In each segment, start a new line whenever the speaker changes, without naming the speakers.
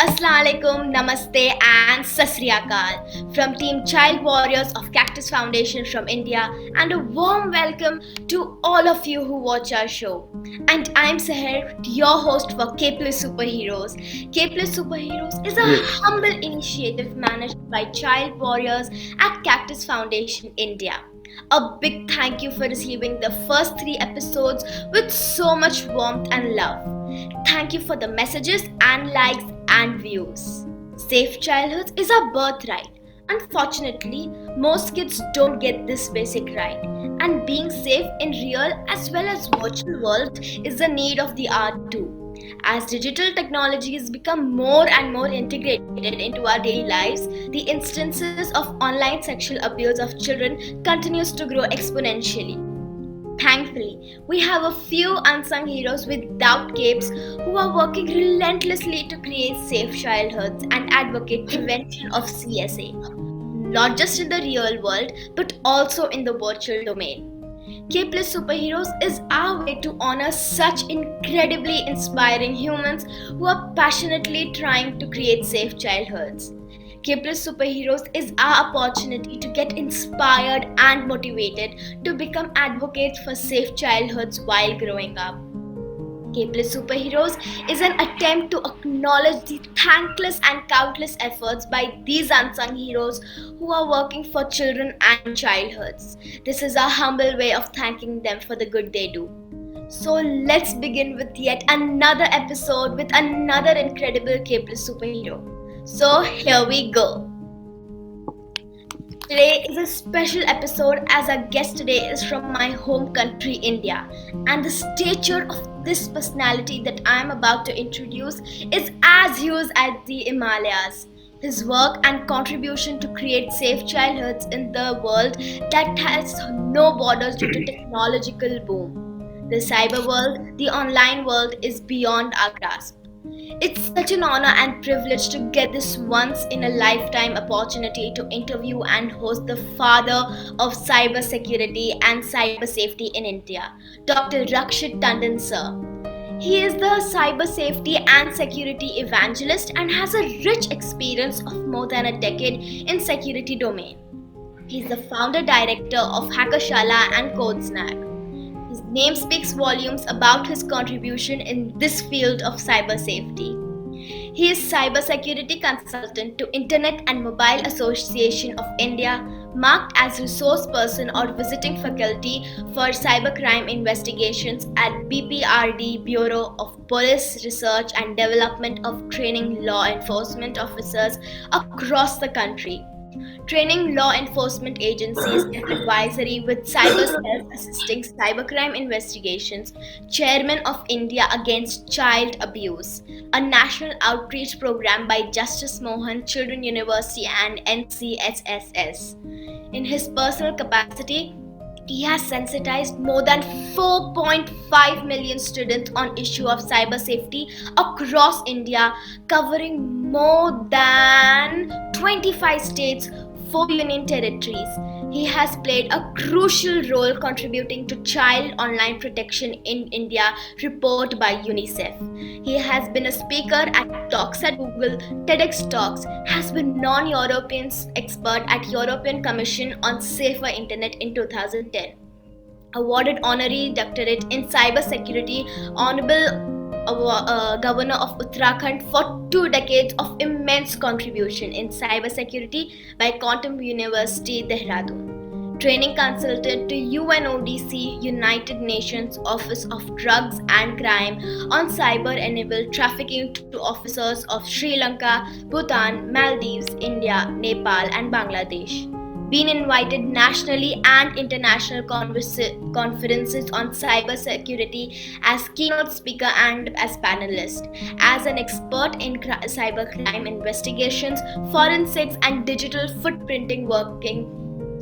Assalamualaikum, Namaste, and Sasriyakal from Team Child Warriors of Cactus Foundation from India, and a warm welcome to all of you who watch our show. And I'm SEHER, your host for Capeless Superheroes. Capeless Superheroes is a
Yes.
humble initiative managed by Child Warriors at Cactus Foundation India. A big thank you for receiving the first 3 episodes with so much warmth and love. Thank you for the messages and likes and views. Safe childhood is our birthright. Unfortunately, most kids don't get this basic right. And being safe in real as well as virtual world is the need of the hour too. As digital technologies become more and more integrated into our daily lives, the instances of online sexual abuse of children continues to grow exponentially. Thankfully, we have a few unsung heroes without capes who are working relentlessly to create safe childhoods and advocate prevention of CSA, not just in the real world but also in the virtual domain. Capeless Superheroes is our way to honor such incredibly inspiring humans who are passionately trying to create safe childhoods. Capeless Superheroes is our opportunity to get inspired and motivated to become advocates for safe childhoods while growing up. Capeless Superheroes is an attempt to acknowledge the thankless and countless efforts by these unsung heroes who are working for children and childhoods. This is our humble way of thanking them for the good they do. So let's begin with yet another episode with another incredible Capeless superhero. So here we go. Today is a special episode as our guest today is from my home country India, and the stature of this personality that I am about to introduce is as huge as the Himalayas. His work and contribution to create safe childhoods in the world that has no borders due to technological boom. The cyber world, the online world is beyond our grasp. It's such an honor and privilege to get this once in a lifetime opportunity to interview and host the father of cybersecurity and cyber safety in India, Dr. Rakshit Tandon sir. He is the cyber safety and security evangelist and has a rich experience of more than a decade in security domain. He is the founder director of Hackershala and CodeSnag. His name speaks volumes about his contribution in this field of cyber safety. He is cybersecurity consultant to Internet and Mobile Association of India, marked as resource person or visiting faculty for cybercrime investigations at BPRD Bureau of Police Research and Development of training law enforcement officers across the country. Training law enforcement agencies in advisory with cyber cells assisting cybercrime investigations, chairman of India Against Child Abuse, a national outreach program by Justice Mohan Children University and NCSSS. In his personal capacity, he has sensitized more than 4.5 million students on issue of cyber safety across India, covering more than 25 states, 4 union territories. He has played a crucial role contributing to child online protection in India report by UNICEF. He has been a speaker at talks at Google, TEDx Talks, has been non-European expert at European Commission on Safer Internet in 2010. Awarded honorary doctorate in cybersecurity, Honorable Governor of Uttarakhand for 2 decades of immense contribution in cybersecurity by Quantum University, Dehradun. Training consultant to UNODC, United Nations Office of Drugs and Crime on cyber-enabled trafficking to officers of Sri Lanka, Bhutan, Maldives, India, Nepal and Bangladesh. Been invited nationally and international conferences on cybersecurity as keynote speaker and as panelist, as an expert in cybercrime investigations, forensics and digital footprinting working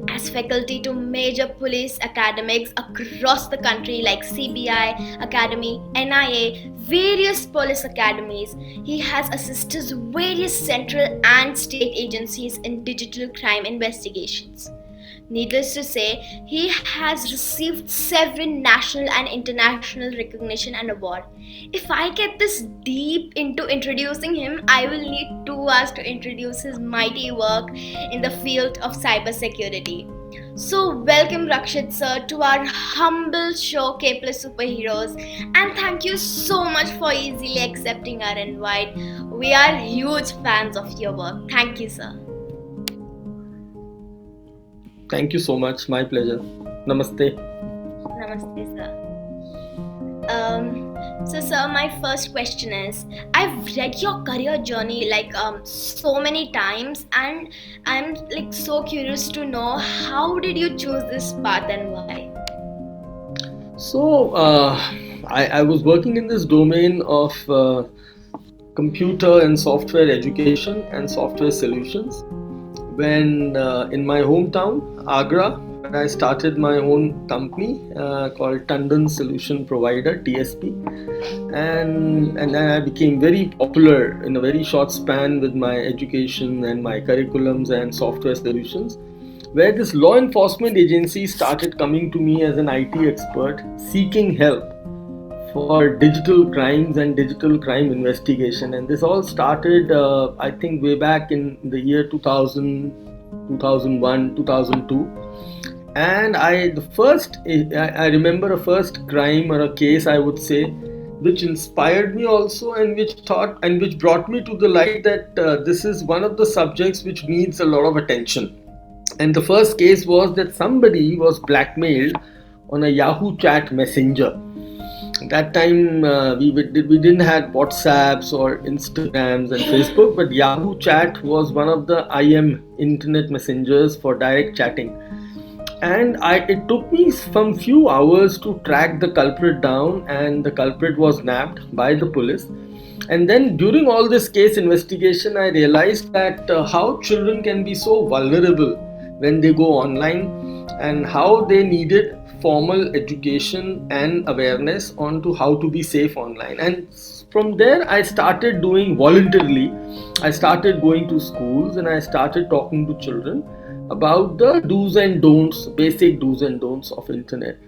as faculty to major police academics across the country like CBI Academy, NIA, various police academies. He has assisted various central and state agencies in digital crime investigations. Needless to say, he has received several national and international recognition and award. If I get this deep into introducing him, I will need 2 hours to introduce his mighty work in the field of cybersecurity. So, welcome Rakshit sir to our humble show Capeless Superheroes, and thank you so much for easily accepting our invite. We are huge fans of your work. Thank you, sir.
Thank you so much. My pleasure. Namaste.
Namaste, sir. Sir, my first question is: I've read your career journey so many times, and I'm like so curious to know how did you choose this path and why?
So, I was working in this domain of computer and software education and software solutions when in my hometown, Agra, when I started my own company called Tandon Solution Provider, TSP, and then I became very popular in a very short span with my education and my curriculums and software solutions, where this law enforcement agency started coming to me as an IT expert seeking help for digital crimes and digital crime investigation. And this all started, I think, way back in the year 2000, 2001, 2002. And I remember a first crime or a case, I would say, which inspired me also, and which brought me to the light that this is one of the subjects which needs a lot of attention. And the first case was that somebody was blackmailed on a Yahoo chat messenger. At that time, we didn't have WhatsApps or Instagrams and Facebook, but Yahoo chat was one of the IM internet messengers for direct chatting. And it took me some few hours to track the culprit down, and the culprit was nabbed by the police. And then during all this case investigation, I realized that how children can be so vulnerable when they go online, and how they needed formal education and awareness onto how to be safe online. And from there I started doing voluntarily. I started going to schools and I started talking to children about the do's and don'ts, basic do's and don'ts of internet.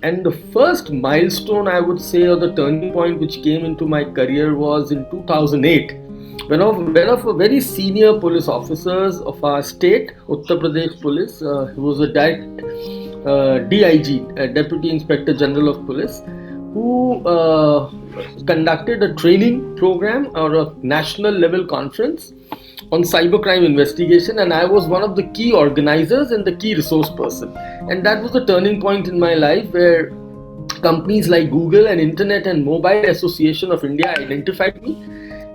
And the first milestone, I would say, or the turning point which came into my career was in 2008, when one of a very senior police officers of our state, Uttar Pradesh Police, who was a direct DIG, Deputy Inspector General of Police, who conducted a training program or a national level conference on cybercrime investigation, and I was one of the key organizers and the key resource person. And that was a turning point in my life, where companies like Google and Internet and Mobile Association of India identified me.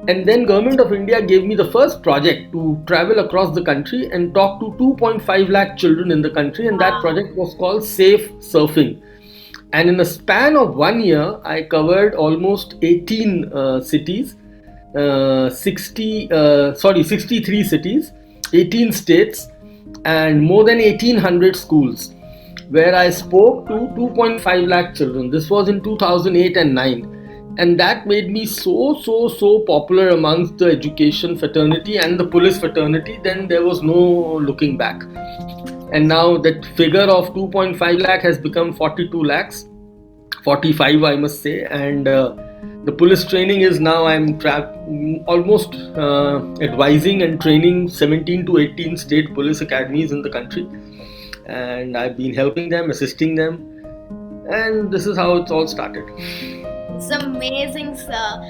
And then Government of India gave me the first project to travel across the country and talk to 2.5 lakh children in the country, and that project was called Safe Surfing. And in a span of 1 year, I covered almost 18 cities, 63 cities, 18 states, and more than 1800 schools, where I spoke to 2.5 lakh children. This was in 2008 and 9. And that made me so popular amongst the education fraternity and the police fraternity. Then there was no looking back. And now that figure of 2.5 lakh has become 42 lakhs, 45 I must say. And the police training is now I'm almost advising and training 17 to 18 state police academies in the country. And I've been helping them, assisting them. And this is how it's all started.
It's amazing, sir.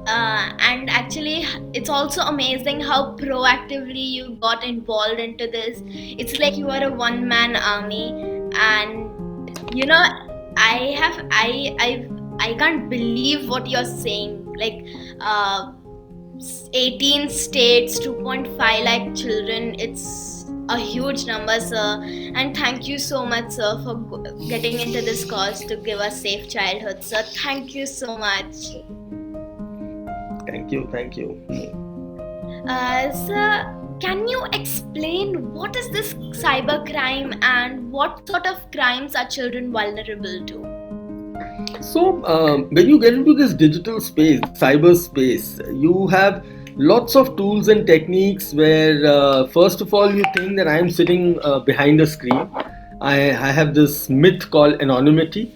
And actually, it's also amazing how proactively you got involved into this. It's like you are a one-man army, and you know, I can't believe what you're saying. Like, 18 states, 2.5 lakh children. It's a huge number, sir, and thank you so much, sir, for getting into this cause to give us safe childhood, sir. Thank you so much.
Thank you.
Sir, Can you explain what is this cybercrime and what sort of crimes are children vulnerable to?
So, when you get into this digital space, cyberspace, you have lots of tools and techniques where, first of all, you think that I am sitting behind a screen. I have this myth called anonymity.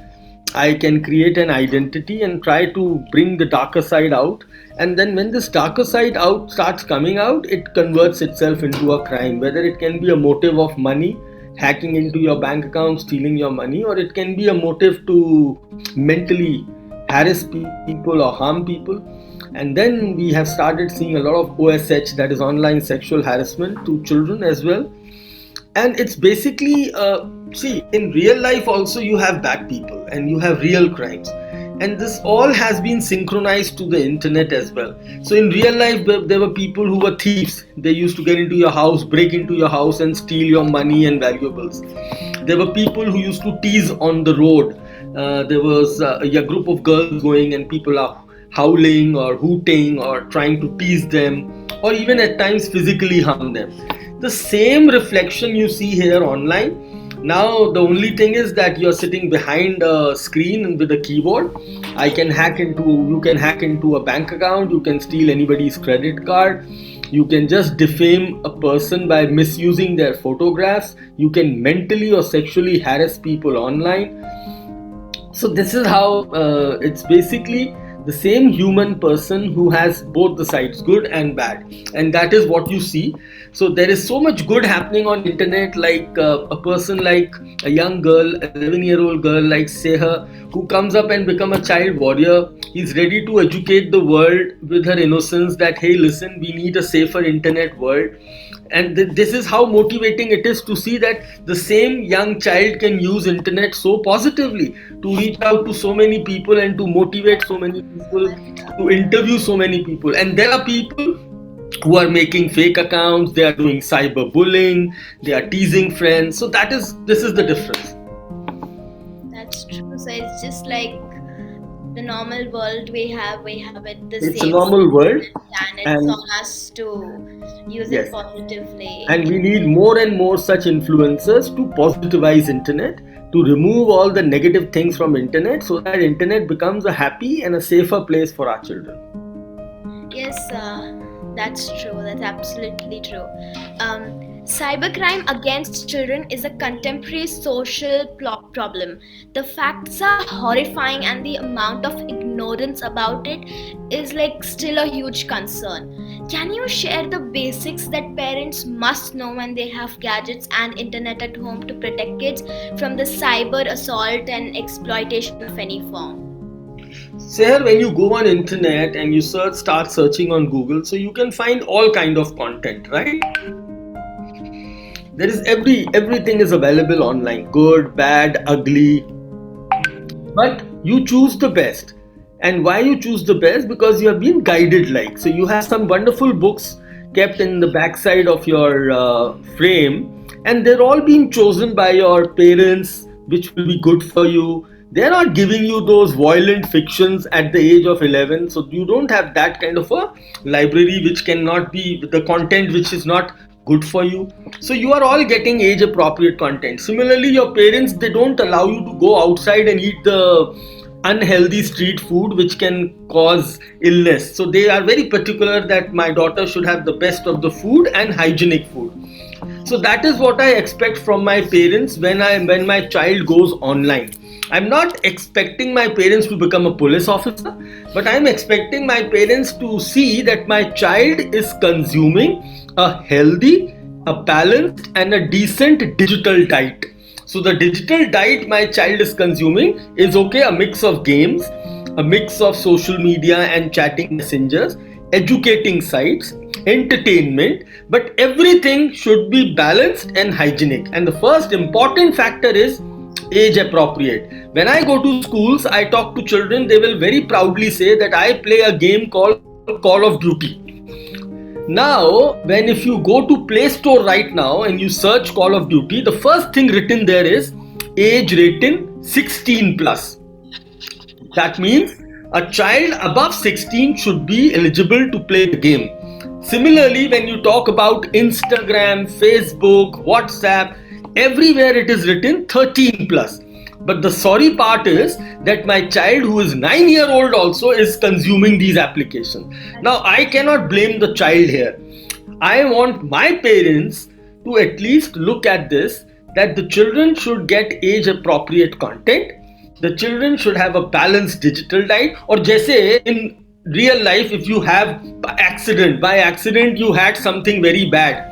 I can create an identity and try to bring the darker side out. And then, when this darker side out starts coming out, it converts itself into a crime. Whether it can be a motive of money, hacking into your bank account, stealing your money, or it can be a motive to mentally harass people or harm people. And then we have started seeing a lot of OSH, that is online sexual harassment, to children as well. And it's basically, see, in real life also you have bad people and you have real crimes, and this all has been synchronized to the internet as well. So in real life there were people who were thieves. They used to get into your house, break into your house and steal your money and valuables. There were people who used to tease on the road. There was a group of girls going and people are howling or hooting or trying to tease them, or even at times physically harm them. The same reflection you see here online. Now the only thing is that you're sitting behind a screen with a keyboard. You can hack into a bank account, you can steal anybody's credit card, you can just defame a person by misusing their photographs, you can mentally or sexually harass people online. So this is how it's basically the same human person who has both the sides, good and bad, and that is what you see. So there is so much good happening on internet, like a person like a young girl, 11-year-old girl like SEHER, who comes up and become a child warrior. He's ready to educate the world with her innocence that, hey, listen, we need a safer internet world. And this is how motivating it is to see that the same young child can use internet so positively to reach out to so many people and to motivate so many people, to interview so many people. And there are people who are making fake accounts, they are doing cyberbullying, they are teasing friends. So this is the difference.
That's true. So it's just like the normal world we have it the
It's a
same,
normal world,
and it's
and
on us to use it
yes,
positively.
and we need more and more such influencers to positivize internet, to remove all the negative things from internet, so that internet becomes a happy and a safer place for our children.
Yes, that's true. That's absolutely true. Cybercrime against children is a contemporary social problem. The facts are horrifying, and the amount of ignorance about it is like still a huge concern. Can you share the basics that parents must know when they have gadgets and internet at home to protect kids from the cyber assault and exploitation of any form?
Sir, when you go on internet and you start searching on Google, so you can find all kind of content, right? There is everything is available online, good, bad, ugly, but you choose the best. And why you choose the best? Because you have been guided, like, so you have some wonderful books kept in the backside of your frame, and they're all being chosen by your parents, which will be good for you. They're not giving you those violent fictions at the age of 11, so you don't have that kind of a library which cannot be the content which is not good for you. So you are all getting age appropriate content. Similarly, your parents, they don't allow you to go outside and eat the unhealthy street food which can cause illness. So they are very particular that my daughter should have the best of the food and hygienic food. So that is what I expect from my parents when my child goes online. I'm not expecting my parents to become a police officer, but I'm expecting my parents to see that my child is consuming a healthy, a balanced, and a decent digital diet. So the digital diet my child is consuming is okay, a mix of games, a mix of social media and chatting messengers, educating sites, entertainment, but everything should be balanced and hygienic. And the first important factor is age appropriate. When I go to schools, I talk to children, they will very proudly say that I play a game called Call of Duty. Now, when if you go to Play Store right now and you search Call of Duty, the first thing written there is age rating 16 plus. That means a child above 16 should be eligible to play the game. Similarly, when you talk about Instagram, Facebook, WhatsApp, everywhere it is written 13 plus. But the sorry part is that my child who is 9-year old also is consuming these applications. Now I cannot blame the child here. I want my parents to at least look at this, that the children should get age appropriate content. The children should have a balanced digital diet. Or jaise in real life, if you have by accident you had something very bad,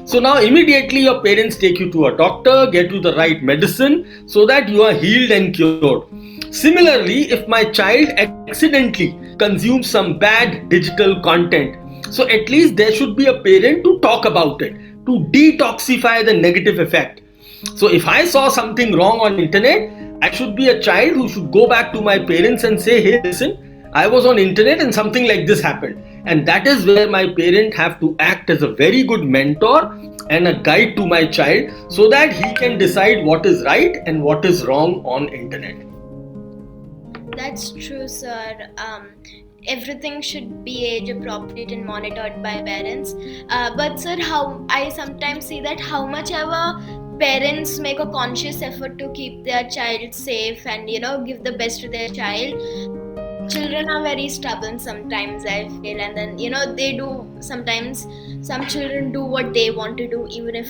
so now immediately your parents take you to a doctor, get you the right medicine so that you are healed and cured. Similarly, if my child accidentally consumes some bad digital content, so at least there should be a parent to talk about it, to detoxify the negative effect. So if I saw something wrong on internet, I should be a child who should go back to my parents and say, hey, listen, I was on internet and something like this happened. And that is where my parent have to act as a very good mentor and a guide to my child so that he can decide what is right and what is wrong on internet.
That's true, sir. Everything should be age appropriate and monitored by parents. But sir, how I sometimes see that how much ever parents make a conscious effort to keep their child safe and give the best to their child, children are very stubborn sometimes, I feel, and then they do sometimes. Some children do what they want to do even if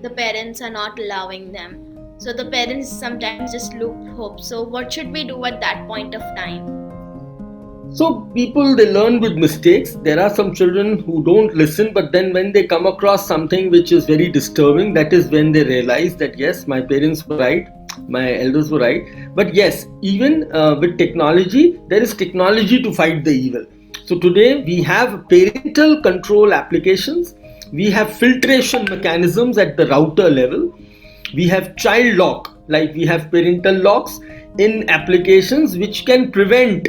the parents are not allowing them. So the parents sometimes just lose hope. So what should we do at that point of time?
So people, they learn with mistakes. There are some children who don't listen, but then when they come across something which is very disturbing, that is when they realize that yes, my parents were right, my elders were right. But yes, even with technology, there is technology to fight the evil. So today we have parental control applications, we have filtration mechanisms at the router level, we have child lock, like we have parental locks in applications which can prevent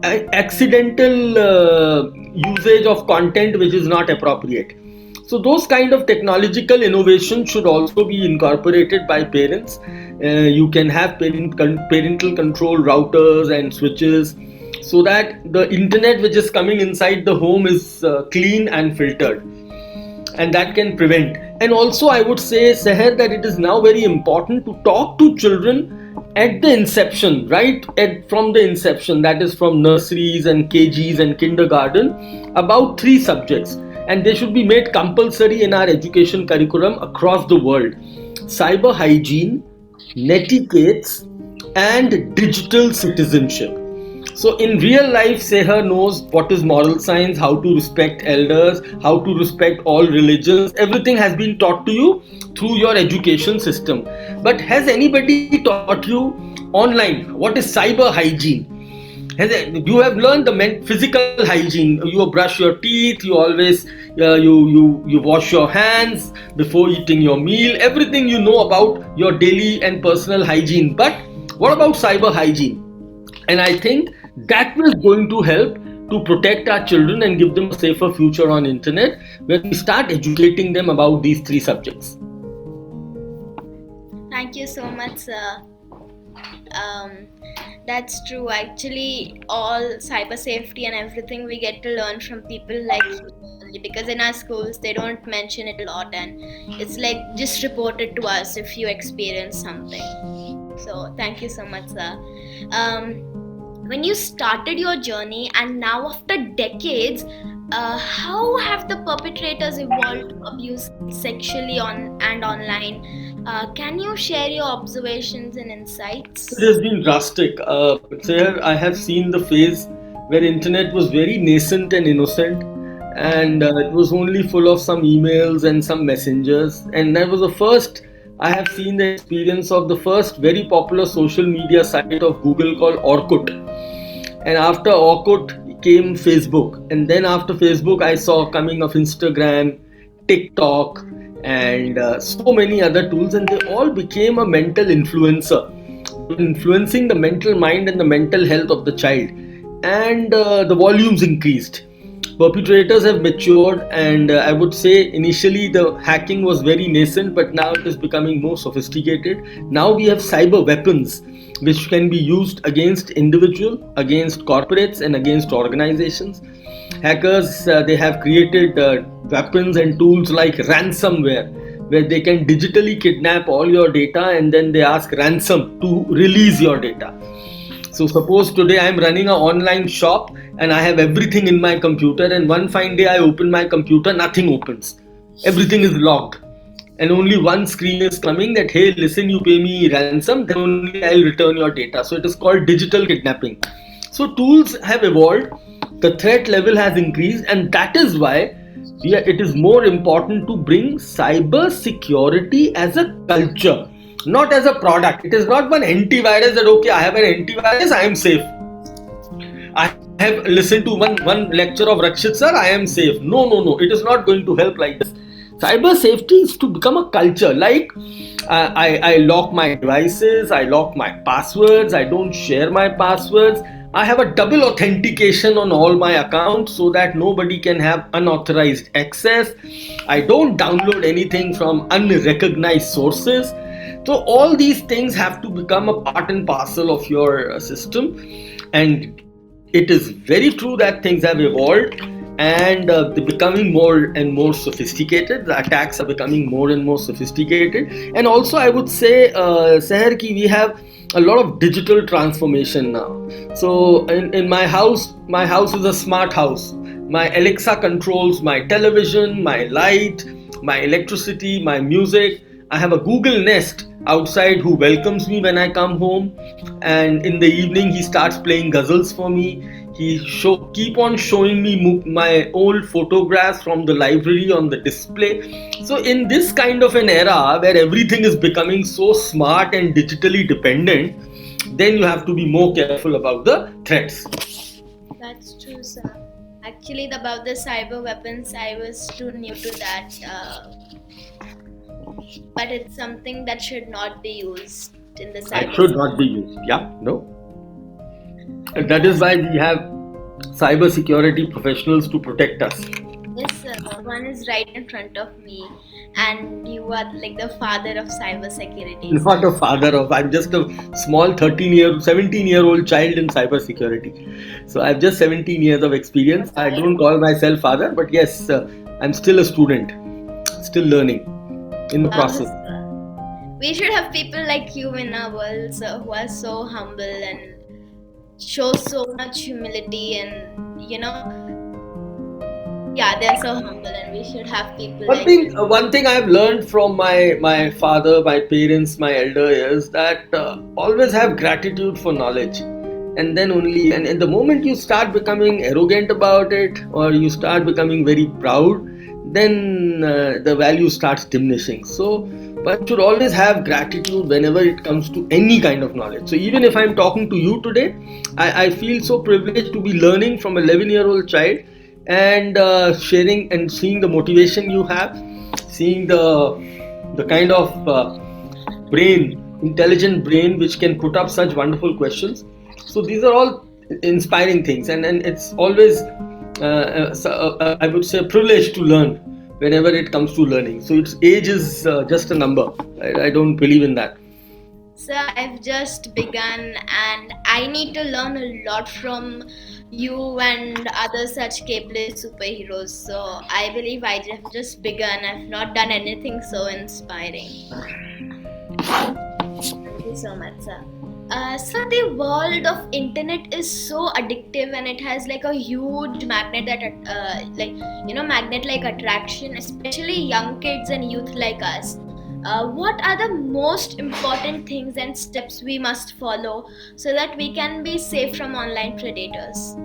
accidental usage of content which is not appropriate. So those kind of technological innovations should also be incorporated by parents. You can have parental control routers and switches so that the internet which is coming inside the home is clean and filtered, and that can prevent. And also I would say, Seher, that it is now very important to talk to children at the inception, right? From the inception, that is from nurseries and KGs and kindergarten, about 3 subjects, and they should be made compulsory in our education curriculum across the world: cyber hygiene, netiquettes, and digital citizenship. So in real life, Seher knows what is moral science, how to respect elders, how to respect all religions. Everything has been taught to you through your education system. But has anybody taught you online what is cyber hygiene? You have learned the physical hygiene. You brush your teeth. You always you wash your hands before eating your meal. Everything you know about your daily and personal hygiene. But what about cyber hygiene? And I think that is going to help to protect our children and give them a safer future on internet when we start educating them about these 3 subjects.
Thank you so much, sir. That's true. Actually, all cyber safety and everything we get to learn from people like you only, because in our schools they don't mention it a lot, and it's like just report it to us if you experience something. So thank you so much, sir. When you started your journey and now after decades, how have the perpetrators evolved to abuse sexually and online? Can you share your observations and insights?
It has been drastic. Sir, I have seen the phase where internet was very nascent and innocent, and it was only full of some emails and some messengers. And that was the first I have seen the experience of the first very popular social media site of Google called Orkut. And after Orkut came Facebook, and then after Facebook I saw coming of Instagram, TikTok, and so many other tools, and they all became a mental influencer, influencing the mental mind and the mental health of the child, and the volumes increased. perpetrators have matured, and I would say initially the hacking was very nascent, but now it is becoming more sophisticated. Now we have cyber weapons which can be used against individual, against corporates, and against organizations. Hackers, they have created weapons and tools like ransomware, where they can digitally kidnap all your data and then they ask ransom to release your data. So suppose today I am running an online shop and I have everything in my computer, and one fine day I open my computer, nothing opens. Everything is locked. And only one screen is coming that, hey, listen, you pay me ransom, then only I'll return your data. So it is called digital kidnapping. So tools have evolved, the threat level has increased, and that is why it is more important to bring cyber security as a culture, not as a product. It is not one antivirus that, okay, I have an antivirus, I am safe. I have listened to one lecture of Rakshit sir, I am safe. No. It is not going to help like this. Cyber safety is to become a culture. Like I lock my devices, I lock my passwords, I don't share my passwords. I have a double authentication on all my accounts so that nobody can have unauthorized access. I don't download anything from unrecognized sources. So all these things have to become a part and parcel of your system. And it is very true that things have evolved, and they're becoming more and more sophisticated. The attacks are becoming more and more sophisticated. And also I would say, Seher, ki we have a lot of digital transformation now. So in my house is a smart house. My Alexa controls my television, my light, my electricity, my music. I have a Google Nest outside who welcomes me when I come home, and in the evening he starts playing ghazals for me. He keep on showing me my old photographs from the library on the display. So in this kind of an era where everything is becoming so smart and digitally dependent, then you have to be more careful about the threats.
That's true, sir. Actually, about the cyber weapons, I was too new to that. But it's something that should not be used in the cyber.
It should not be used. Yeah, no. And that is why we have cyber security professionals to protect us.
Yes, sir. One is right in front of me, and you are like the father of cyber security.
Not a father of, I'm just a small 17-year-old child in cyber security. So I have just 17 years of experience. I don't call myself father, but yes, I'm still a student, still learning in the process.
We should have people like you in our world, sir, who are so humble and show so much humility, and they're so humble, and we should have people
One thing I've learned from my father, my parents, my elder is that always have gratitude for knowledge. And then only, and the moment you start becoming arrogant about it, or you start becoming very proud, then the value starts diminishing. So one should always have gratitude whenever it comes to any kind of knowledge. So even if I'm talking to you today, I feel so privileged to be learning from an 11-year-old child, and sharing and seeing the motivation you have, seeing the kind of intelligent brain which can put up such wonderful questions. So these are all inspiring things, and it's always I would say a privilege to learn whenever it comes to learning. So its age is just a number. I don't believe in that.
Sir, I've just begun, and I need to learn a lot from you and other such Capeless superheroes. So I believe I have just begun. I've not done anything so inspiring. Thank you so much, sir. So the world of internet is so addictive, and it has like a huge magnet that magnet-like attraction, especially young kids and youth like us. What are the most important things and steps we must follow so that we can be safe from online predators?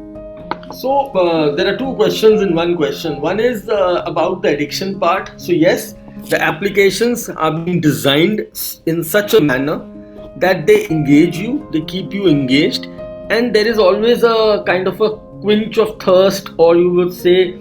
So there are two questions in one question. One is about the addiction part. So yes, the applications are being designed in such a manner that they engage you, they keep you engaged, and there is always a kind of a quench of thirst, or you would say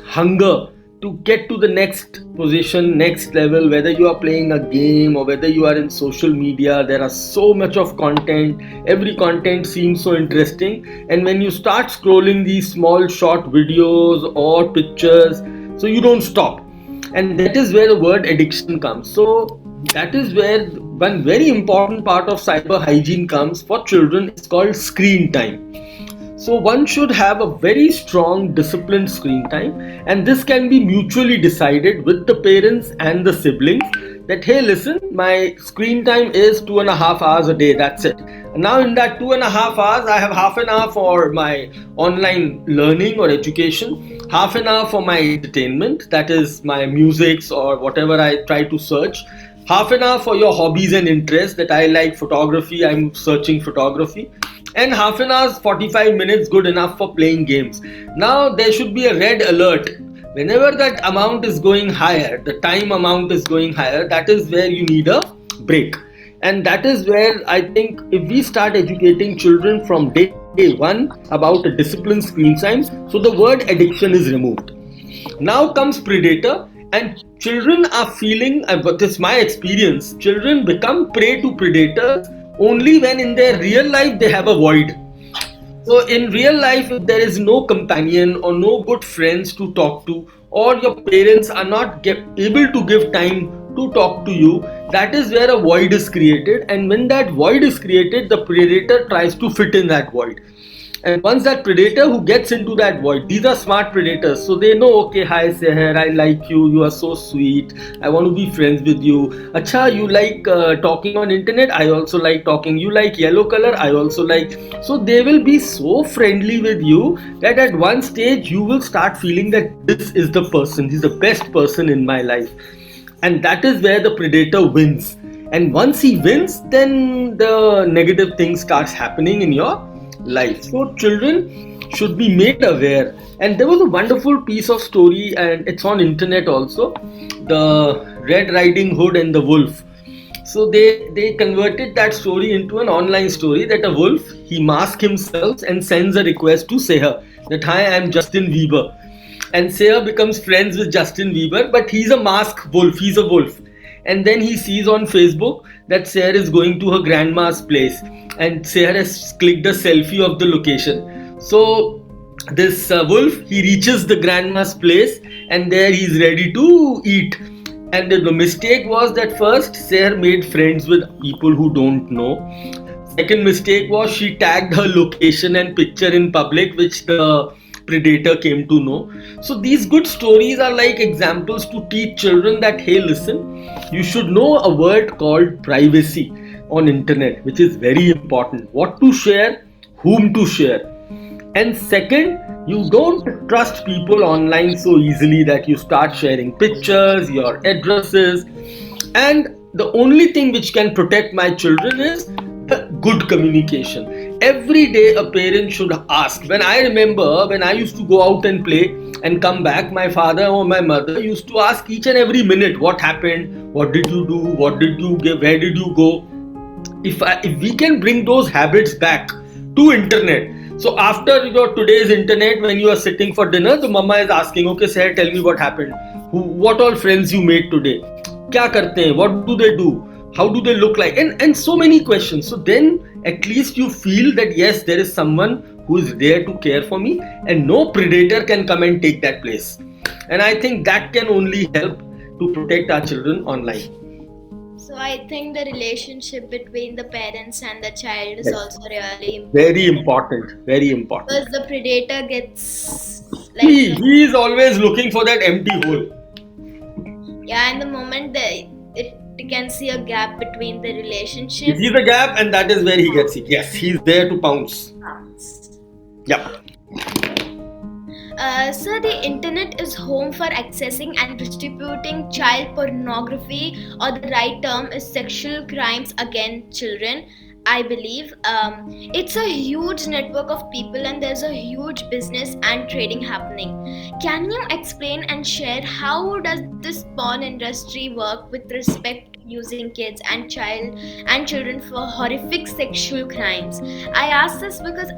hunger, to get to the next position, next level, whether you are playing a game or whether you are in social media, there are so much of content. Every content seems so interesting. And when you start scrolling these small short videos or pictures, so you don't stop. And that is where the word addiction comes. So that is where one very important part of cyber hygiene comes for children. It's called screen time. So one should have a very strong disciplined screen time, and this can be mutually decided with the parents and the siblings that hey, listen, my screen time is 2.5 hours a day, that's it. And now in that 2.5 hours I have half an hour for my online learning or education, half an hour for my entertainment, that is my musics or whatever I try to search, half an hour for your hobbies and interests, that I like photography, I'm searching photography, and half an hour, 45 minutes good enough for playing games. Now there should be a red alert. Whenever that amount is going higher, the time amount is going higher, that is where you need a break. And that is where I think if we start educating children from day one about a disciplined screen time, so the word addiction is removed. Now comes predator, and children are feeling, but this is my experience, children become prey to predators only when in their real life they have a void. So in real life, if there is no companion or no good friends to talk to, or your parents are not able to give time to talk to you, that is where a void is created. And when that void is created, the predator tries to fit in that void. And once that predator who gets into that void, these are smart predators, so they know, okay, hi Seher, I like you, you are so sweet, I want to be friends with you. Acha, you like talking on internet, I also like talking. You like yellow color, I also like. So they will be so friendly with you that at one stage you will start feeling that this is the person, he's the best person in my life. And that is where the predator wins. And once he wins, then the negative thing starts happening in your life. So children should be made aware. And there was a wonderful piece of story, and it's on internet also, the Red Riding Hood and the Wolf. So they converted that story into an online story, that a wolf, he masks himself and sends a request to SEHER that hi, I am Justin Bieber. And SEHER becomes friends with Justin Bieber, but he's a masked wolf, he's a wolf. And then he sees on Facebook that SEHER is going to her grandma's place, and SEHER has clicked a selfie of the location. So this wolf, he reaches the grandma's place, and there he's ready to eat. And the mistake was that first SEHER made friends with people who don't know. Second mistake was she tagged her location and picture in public, which the predator came to know. So these good stories are like examples to teach children that hey, listen, you should know a word called privacy on internet, which is very important. What to share, whom to share. And second, you don't trust people online so easily that you start sharing pictures, your addresses. And the only thing which can protect my children is good communication. Every day a parent should ask. When I remember when I used to go out and play and come back, my father or my mother used to ask each and every minute what happened, what did you do, what did you give, where did you go. If we can bring those habits back to internet. So after your today's internet, when you are sitting for dinner, the mama is asking, okay sir, tell me what happened, what all friends you made today, kya karte hain, what do they do, how do they look like, and so many questions. So then at least you feel that yes, there is someone who is there to care for me, and no predator can come and take that place. And I think that can only help to protect our children online.
So I think the relationship between the parents and the child is also really important.
Very important, very important.
Because the predator gets
like he is always looking for that empty hole.
Yeah, and the moment that it can see a gap between the relationship.
He sees a gap, and that is where he gets it. Yes, he's there to pounce. Yeah.
So the internet is home for accessing and distributing child pornography, or the right term is sexual crimes against children, I believe. It's a huge network of people, and there's a huge business and trading happening. Can you explain and share how does this porn industry work with respect to using kids and children for horrific sexual crimes? I ask this because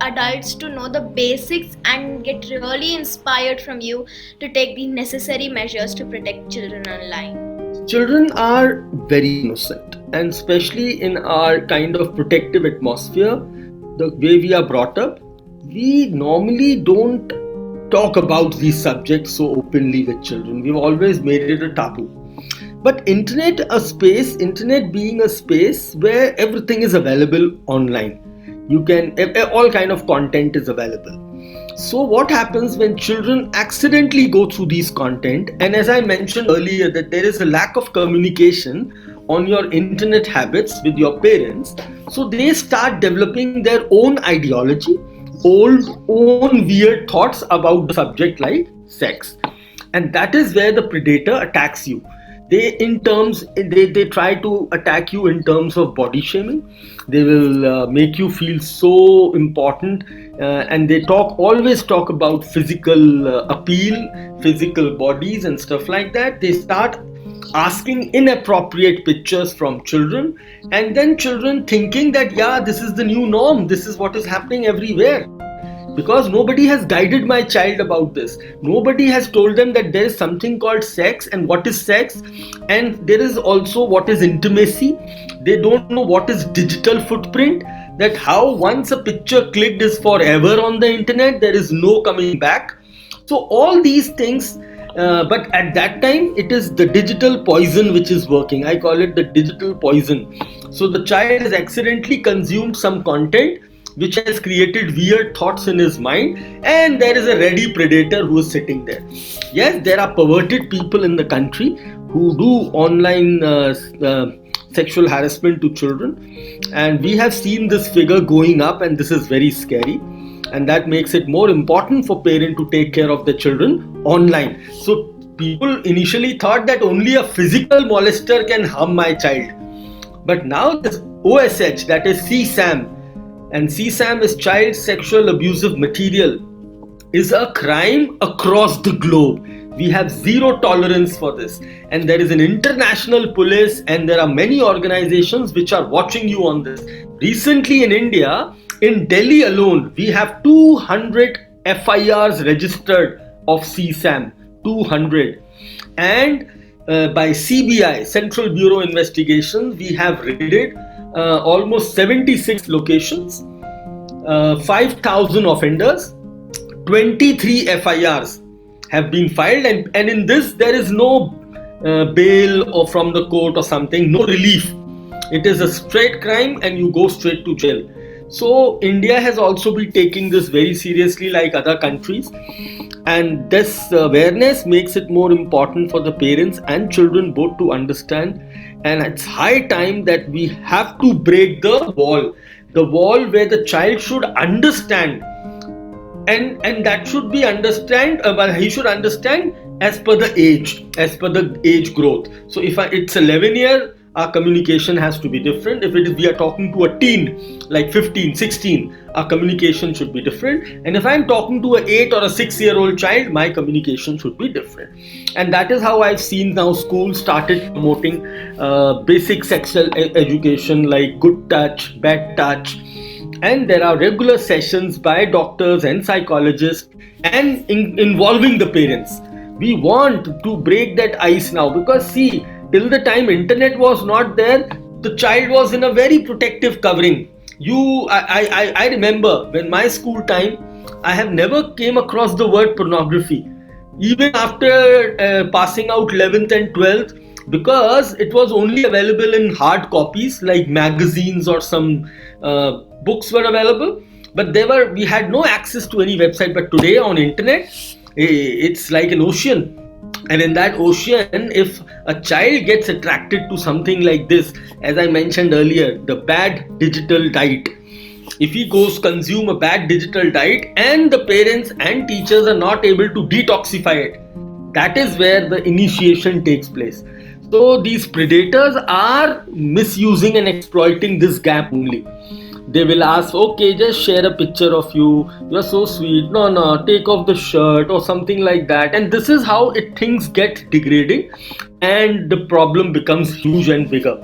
adults to know the basics and get really inspired from you to take the necessary measures to protect children online?
Children are very innocent, and especially in our kind of protective atmosphere, the way we are brought up, we normally don't talk about these subjects so openly with children. We've always made it a taboo. But internet being a space where everything is available online. You can all kind of content is available. So what happens when children accidentally go through these content, and as I mentioned earlier that there is a lack of communication on your internet habits with your parents, so they start developing their own ideology, own weird thoughts about the subject like sex, and that is where the predator attacks you. They try to attack you in terms of body shaming. They will make you feel so important, and they always talk about physical appeal, physical bodies and stuff like that. They start asking inappropriate pictures from children, and then children thinking that yeah, this is the new norm, this is what is happening everywhere, because nobody has guided my child about this. Nobody has told them that there is something called sex and what is sex, and there is also what is intimacy. They don't know what is digital footprint, that how once a picture clicked is forever on the internet, there is no coming back. So all these things, but at that time it is the digital poison which is working. I call it the digital poison. So the child has accidentally consumed some content which has created weird thoughts in his mind, and there is a ready predator who is sitting there. Yes, there are perverted people in the country who do online sexual harassment to children, and we have seen this figure going up, and this is very scary, and that makes it more important for parents to take care of their children online. So people initially thought that only a physical molester can harm my child, but now this OSH, that is CSAM, and CSAM is child sexual abusive material, is a crime across the globe. We have zero tolerance for this, and there is an international police, and there are many organizations which are watching you on this. Recently in India, in Delhi alone, we have 200 FIRs registered of CSAM, 200, and by CBI, Central Bureau Investigations, we have raided almost 76 locations, 5,000 offenders, 23 FIRs have been filed, and in this there is no bail or from the court or something, no relief. It is a straight crime and you go straight to jail. So India has also been taking this very seriously like other countries, and this awareness makes it more important for the parents and children both to understand. And it's high time that we have to break the wall where the child should understand, and that should be he should understand as per the age growth. So if it's 11-year, our communication has to be different. If we are talking to a teen like 15, 16, our communication should be different. And if I'm talking to an 8 or a 6-year-old child, my communication should be different. And that is how I've seen now schools started promoting basic sexual education like good touch, bad touch. And there are regular sessions by doctors and psychologists and involving the parents. We want to break that ice now, because see, till the time internet was not there, the child was in a very protective covering. I remember when my school time, I have never came across the word pornography, even after passing out 11th and 12th, because it was only available in hard copies like magazines or some books were available, but we had no access to any website. But today on internet, it's like an ocean. And in that ocean, if a child gets attracted to something like this, as I mentioned earlier, the bad digital diet, if he goes consume a bad digital diet and the parents and teachers are not able to detoxify it, that is where the initiation takes place. So these predators are misusing and exploiting this gap only. They will ask, okay, just share a picture of you. You're so sweet. No, take off the shirt or something like that. And this is how things get degrading and the problem becomes huge and bigger.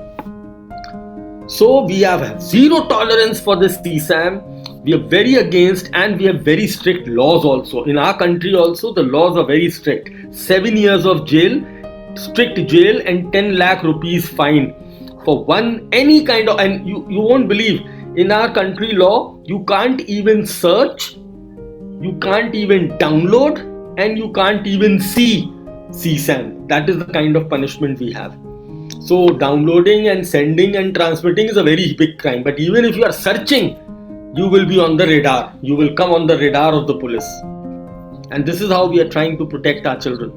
So we have zero tolerance for this CSAM. We are very against, and we have very strict laws also. In our country also, the laws are very strict. 7 years of jail, strict jail, and 10 lakh rupees fine for one any kind of. And you won't believe, in our country law, you can't even search, you can't even download, and you can't even see CSAN. That is the kind of punishment we have. So downloading and sending and transmitting is a very big crime. But even if you are searching, you will be on the radar. You will come on the radar of the police. And this is how we are trying to protect our children.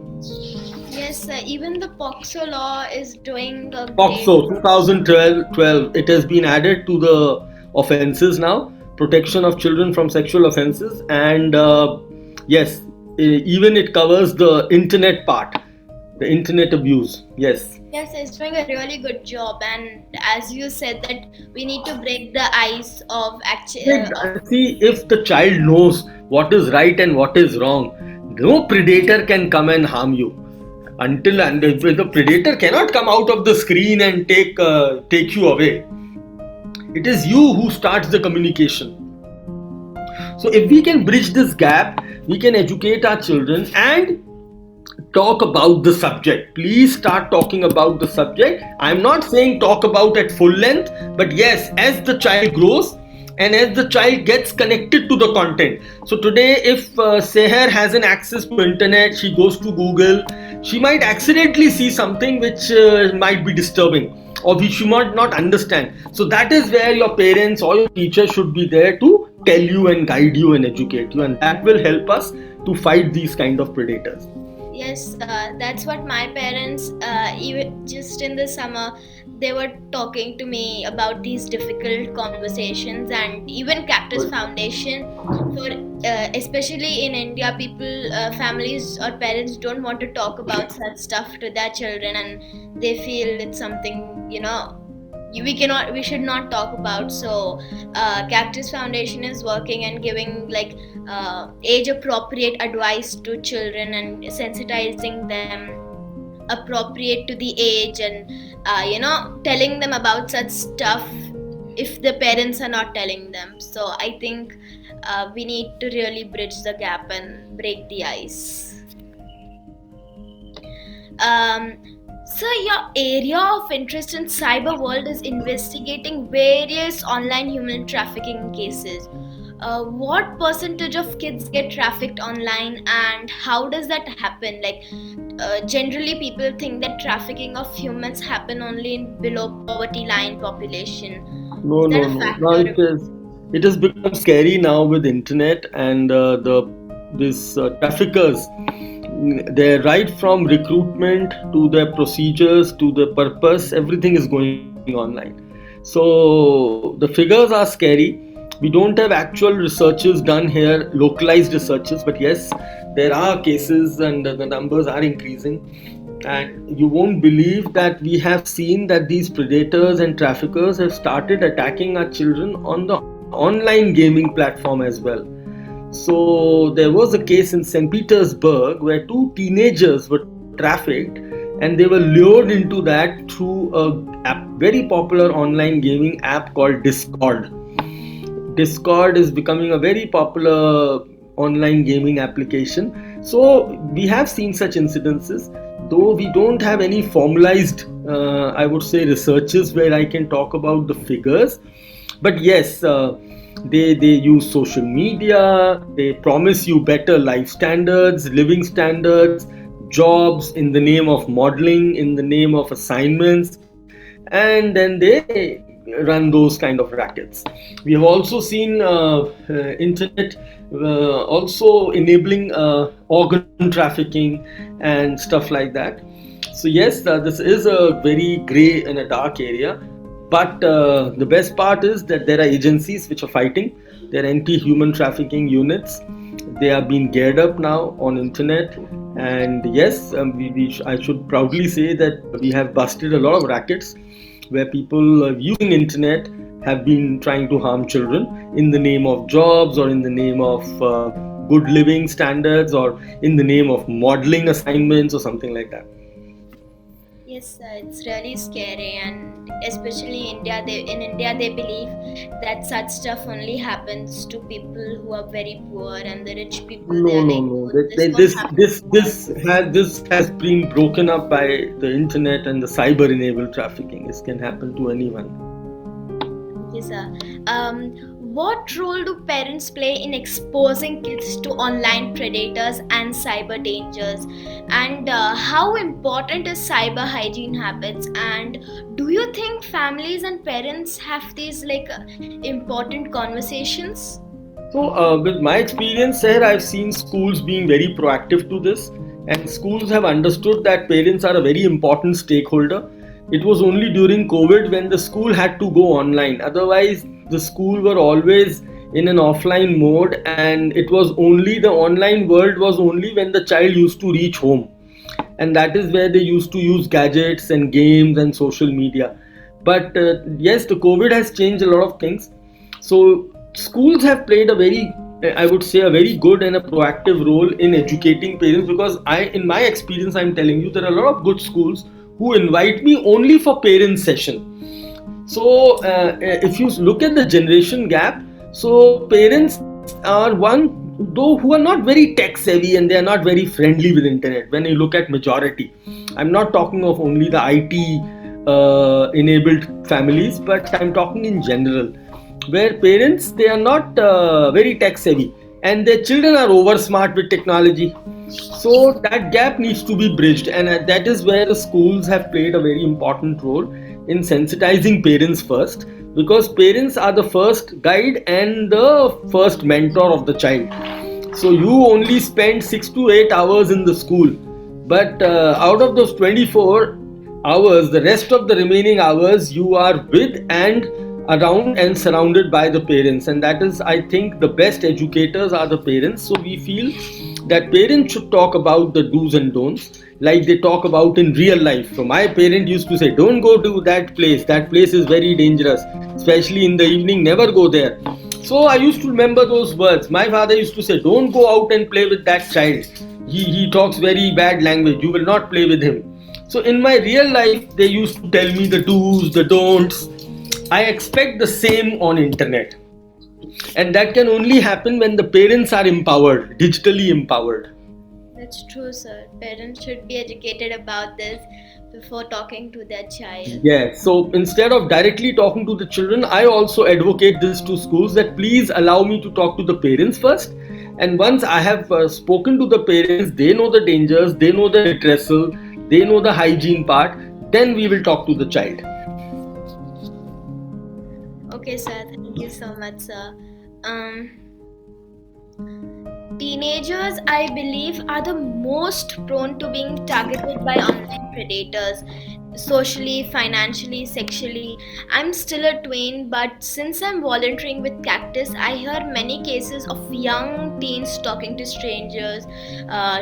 Yes, even the POXO law is doing a
POXO
great.
2012, it has been added to the offences now. Protection of children from sexual offences. And yes, even it covers the internet part, the internet abuse. Yes.
Yes, it's doing a really good job, and as you said that we need to break the ice of
See, if the child knows what is right and what is wrong, no predator can come and harm you. Until and if the predator cannot come out of the screen and take you away. It is you who starts the communication. So if we can bridge this gap, we can educate our children and talk about the subject. Please start talking about the subject. I'm not saying talk about at full length, but yes, as the child grows and as the child gets connected to the content. So today, if SEHER has an access to internet, she goes to Google, she might accidentally see something which might be disturbing, or which she might not understand. So that is where your parents or your teacher should be there to tell you and guide you and educate you, and that will help us to fight these kind of predators.
Yes, that's what my parents, even just in the summer, they were talking to me about these difficult conversations, and even Cactus Foundation, for especially in India, people, families or parents don't want to talk about such stuff to their children, and they feel it's something, we should not talk about. So Cactus Foundation is working and giving like age appropriate advice to children and sensitizing them appropriate to the age, and telling them about such stuff if the parents are not telling them. So I think we need to really bridge the gap and break the ice. So your area of interest in cyber world is investigating various online human trafficking cases. What percentage of kids get trafficked online, and how does that happen? Like, generally people think that trafficking of humans happen only in below poverty line population.
No,
Is that
no,
a
no. Now
factor?
it has become scary now with internet and these traffickers. They're right from recruitment to their procedures to the purpose. Everything is going online. So the figures are scary. We don't have actual researches done here, localized researches, but yes, there are cases and the numbers are increasing. And you won't believe that we have seen that these predators and traffickers have started attacking our children on the online gaming platform as well. So there was a case in St. Petersburg where two teenagers were trafficked and they were lured into that through a very popular online gaming app called Discord. Discord is becoming a very popular online gaming application. So we have seen such incidences, though we don't have any formalized, I would say, researches where I can talk about the figures. But yes, they use social media, they promise you better life standards, living standards, jobs in the name of modeling, in the name of assignments, and then they run those kind of rackets. We have also seen internet also enabling organ trafficking and stuff like that. So yes, this is a very grey and a dark area. But the best part is that there are agencies which are fighting. There are anti-human trafficking units. They are being geared up now on internet. And yes, I should proudly say that we have busted a lot of rackets where people using internet have been trying to harm children in the name of jobs or in the name of good living standards or in the name of modeling assignments or something like that.
Yes, it's really scary, and especially India. In India they believe that such stuff only happens to people who are very poor, and the rich people they
No,
are
no,
like,
no.
oh, this won't happen to us.
This has been broken up by the internet and the cyber-enabled trafficking. This can happen to anyone.
Okay, sir. What role do parents play in exposing kids to online predators and cyber dangers? And how important is cyber hygiene habits? And do you think families and parents have these important conversations?
So, with my experience here, I've seen schools being very proactive to this, and schools have understood that parents are a very important stakeholder. It was only during COVID when the school had to go online. Otherwise, the school were always in an offline mode, and it was only the online world was only when the child used to reach home, and that is where they used to use gadgets and games and social media. But yes, the COVID has changed a lot of things. So schools have played a very, I would say, a very good and a proactive role in educating parents, because I in my experience, I'm telling you, there are a lot of good schools who invite me only for parent session. So if you look at the generation gap, so parents are one, though, who are not very tech savvy and they are not very friendly with internet. When you look at majority, I'm not talking of only the IT enabled families, but I'm talking in general, where parents they are not very tech savvy and their children are over smart with technology. So that gap needs to be bridged, and that is where the schools have played a very important role in sensitizing parents first, because parents are the first guide and the first mentor of the child. So you only spend 6 to 8 hours in the school, but out of those 24 hours, the rest of the remaining hours you are with and around and surrounded by the parents, and that is, I think, the best educators are the parents. So we feel that parents should talk about the do's and don'ts like they talk about in real life. So my parent used to say, don't go to that place is very dangerous, especially in the evening, never go there. So I used to remember those words. My father used to say, don't go out and play with that child, he talks very bad language, you will not play with him. So in my real life, they used to tell me the do's, the don'ts. I expect the same on internet. And that can only happen when the parents are empowered, digitally empowered.
That's true, sir. Parents should be educated about this before talking to their child.
Yes. So instead of directly talking to the children, I also advocate this to schools that please allow me to talk to the parents first. And once I have spoken to the parents, they know the dangers, they know the redressal, they know the hygiene part, then we will talk to the child.
Okay, sir. Thank you so much, sir. Um, Teenagers, I believe, are the most prone to being targeted by online predators, socially, financially, sexually. I'm still a tween, but since I'm volunteering with Cactus, I hear many cases of young teens talking to strangers,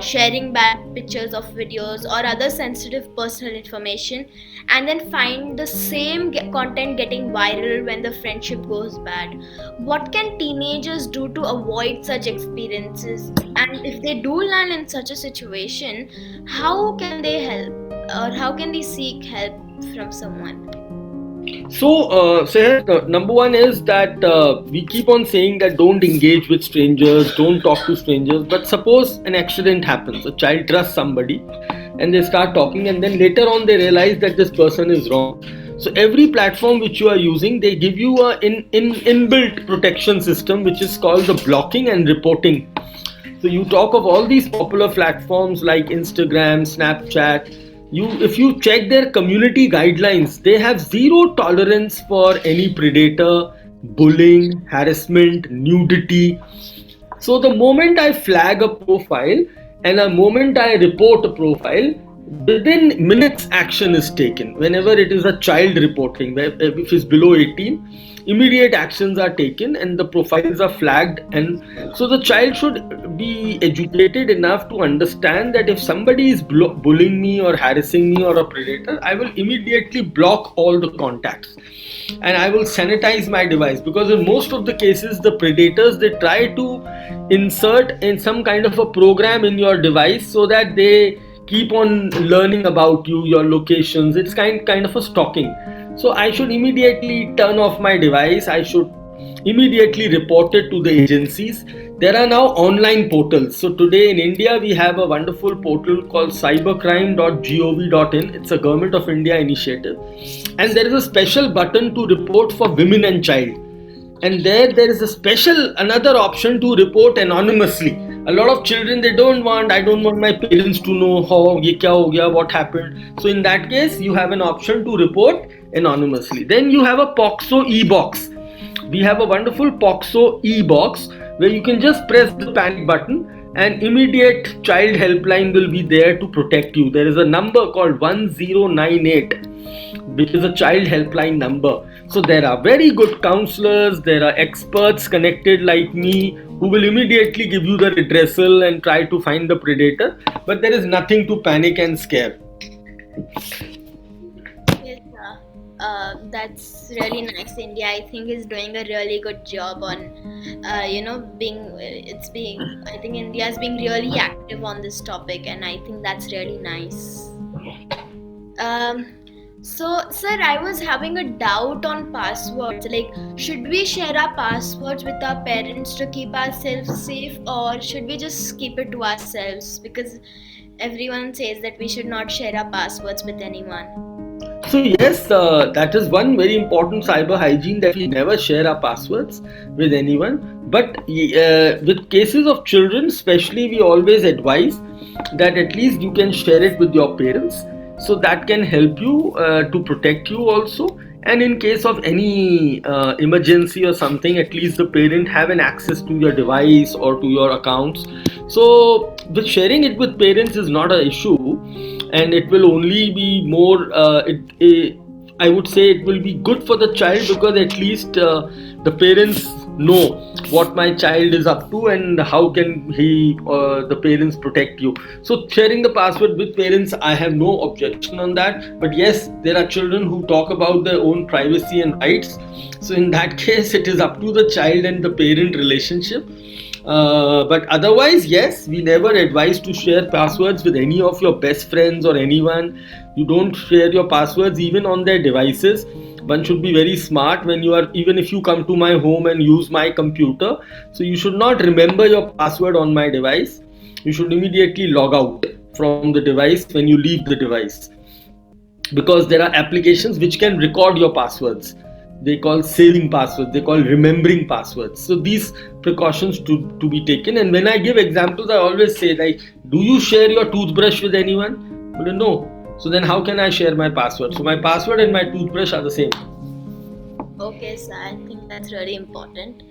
sharing bad pictures of videos or other sensitive personal information, and then find the same content getting viral when the friendship goes bad. What can teenagers do to avoid such experiences? And if they do land in such a situation, how can they help? Or how can they seek help from someone?
So, Seher, the number one is that we keep on saying that don't engage with strangers, don't talk to strangers. But suppose an accident happens, a child trusts somebody, and they start talking, and then later on they realize that this person is wrong. So every platform which you are using, they give you a inbuilt protection system, which is called the blocking and reporting. So you talk of all these popular platforms like Instagram, Snapchat. If you check their community guidelines, they have zero tolerance for any predator, bullying, harassment, nudity. So the moment I flag a profile and the moment I report a profile, within minutes action is taken. Whenever it is a child reporting, if it's below 18, immediate actions are taken and the profiles are flagged. And so the child should be educated enough to understand that if somebody is bullying me or harassing me or a predator, I will immediately block all the contacts and I will sanitize my device, because in most of the cases the predators, they try to insert in some kind of a program in your device so that they keep on learning about you, your locations. It's kind of a stalking. So I should immediately turn off my device. I should immediately report it to the agencies. There are now online portals. So today in India we have a wonderful portal called cybercrime.gov.in. It's a Government of India initiative, and there is a special button to report for women and child, and there is a special another option to report anonymously. A lot of children, they don't want, I don't want my parents to know how ye kya ho gaya, what happened. So in that case you have an option to report anonymously. Then you have a POXO e-box. We have a wonderful POXO e-box where you can just press the panic button and immediate child helpline will be there to protect you. There is a number called 1098 which is a child helpline number. So there are very good counselors, there are experts connected like me who will immediately give you the redressal and try to find the predator, but there is nothing to panic and scare.
Yes, that's really nice. India, I think, is doing a really good job on, I think India is being really active on this topic, and I think that's really nice. Um, so, sir, I was having a doubt on passwords. Like, should we share our passwords with our parents to keep ourselves safe, or should we just keep it to ourselves? Because everyone says that we should not share our passwords with anyone.
So yes, that is one very important cyber hygiene, that we never share our passwords with anyone. But with cases of children, especially, we always advise that at least you can share it with your parents. So that can help you to protect you also. And in case of any emergency or something, at least the parent have an access to your device or to your accounts. So with sharing it with parents is not an issue, and it will only be more. I would say it will be good for the child, because at least the parents know what my child is up to and how can the parents protect you. So sharing the password with parents, I have no objection on that. But yes, there are children who talk about their own privacy and rights. So in that case, it is up to the child and the parent relationship. But otherwise, yes, we never advise to share passwords with any of your best friends or anyone. You don't share your passwords even on their devices. One should be very smart when you are, even if you come to my home and use my computer, so you should not remember your password on my device. You should immediately log out from the device when you leave the device, because there are applications which can record your passwords. They call saving passwords, they call remembering passwords. So these precautions to be taken. And when I give examples, I always say, like, do you share your toothbrush with anyone? But no. So then how can I share my password? So my password and my toothbrush are the same.
Okay, so I think that's really important.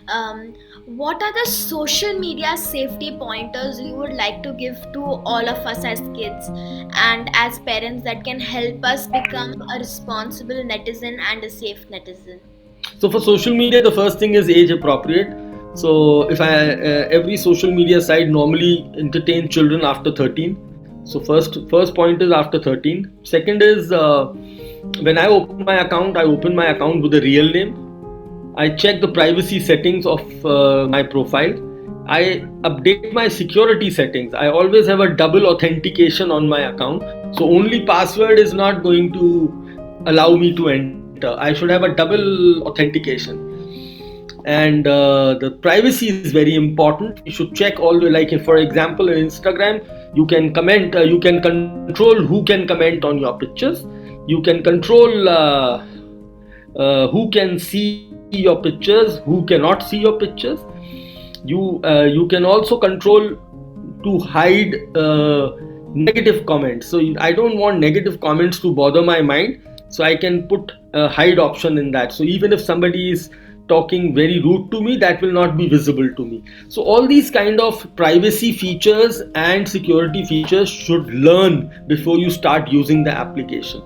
Um, what are the social media safety pointers you would like to give to all of us as kids and as parents that can help us become a responsible netizen and a safe netizen?
So for social media, the first thing is age appropriate. So if every social media site normally entertain children after 13. So first point is after 13. Second is when I open my account with a real name. I check the privacy settings of my profile. I update my security settings. I always have a double authentication on my account. So only password is not going to allow me to enter. I should have a double authentication. And the privacy is very important. You should check all the, like, if for example in Instagram, you can comment, you can control who can comment on your pictures. You can control who can see your pictures, who cannot see your pictures. You can also control to hide negative comments. So I don't want negative comments to bother my mind, so I can put a hide option in that. So even if somebody is talking very rude to me, that will not be visible to me. So all these kind of privacy features and security features should learn before you start using the application.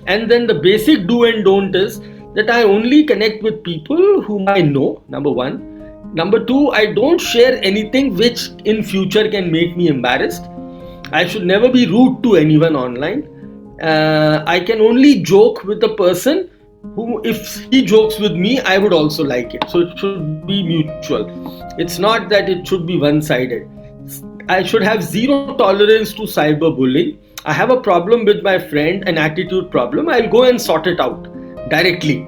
And then the basic do and don't is that I only connect with people whom I know, number one. Number two, I don't share anything which in future can make me embarrassed. I should never be rude to anyone online. I can only joke with the person who, if he jokes with me, I would also like it. So it should be mutual. It's not that it should be one-sided. I should have zero tolerance to cyberbullying. I have a problem with my friend, an attitude problem. I'll go and sort it out directly.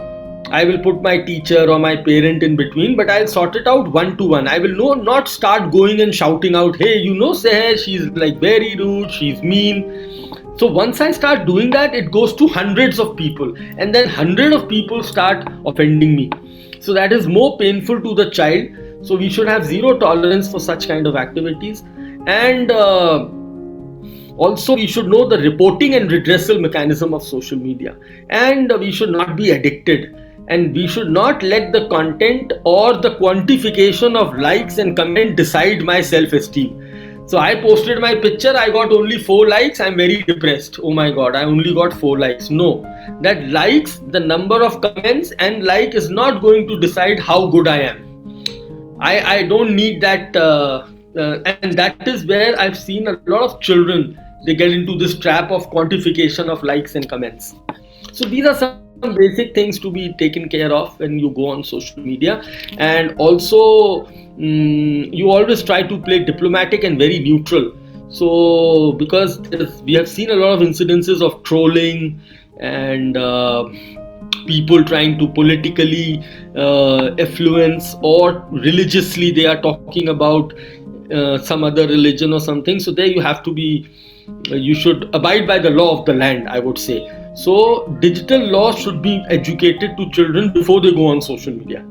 I will put my teacher or my parent in between, but I'll sort it out one to one. I will not start going and shouting out, hey, Seher, she's like very rude, she's mean. So once I start doing that, it goes to hundreds of people, and then hundreds of people start offending me. So that is more painful to the child. So we should have zero tolerance for such kind of activities. And also, we should know the reporting and redressal mechanism of social media, and we should not be addicted, and we should not let the content or the quantification of likes and comment decide my self-esteem. So I posted my picture, I got only 4 likes, I'm very depressed. Oh my god, I only got 4 likes. No, that likes, the number of comments and like is not going to decide how good I am. I don't need that, and that is where I've seen a lot of children, they get into this trap of quantification of likes and comments. So these are some basic things to be taken care of when you go on social media. And also you always try to play diplomatic and very neutral. So because we have seen a lot of incidences of trolling and people trying to politically influence, or religiously they are talking about some other religion or something. So there you should abide by the law of the land, I would say. So digital laws should be educated to children before they go on social media.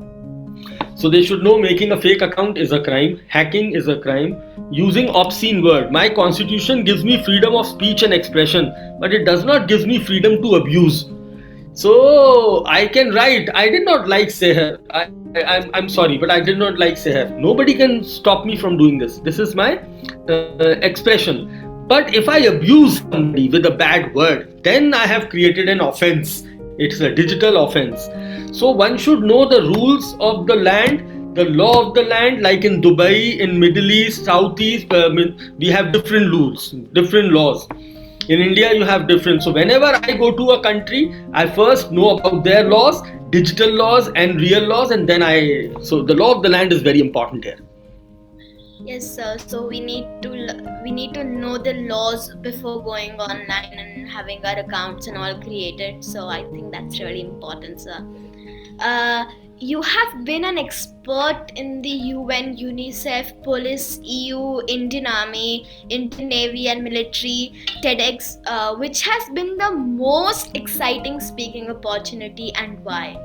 So they should know making a fake account is a crime, hacking is a crime, using obscene word. My constitution gives me freedom of speech and expression, but it does not give me freedom to abuse. So I can write, I did not like SEHER. I'm sorry, but I did not like SEHER. Nobody can stop me from doing this. This is my expression. But if I abuse somebody with a bad word, then I have created an offense. It's a digital offense. So one should know the rules of the land, the law of the land. Like in Dubai, in Middle East, Southeast, we have different rules, different laws. In India, you have different. So whenever I go to a country, I first know about their laws, digital laws and real laws, and then so the law of the land is very important here.
Yes, sir. So we need to know the laws before going online and having our accounts and all created. So I think that's really important, sir. You have been an expert in the UN, UNICEF, Police, EU, Indian Army, Indian Navy and military, TEDx. Which has been the most exciting speaking opportunity and why?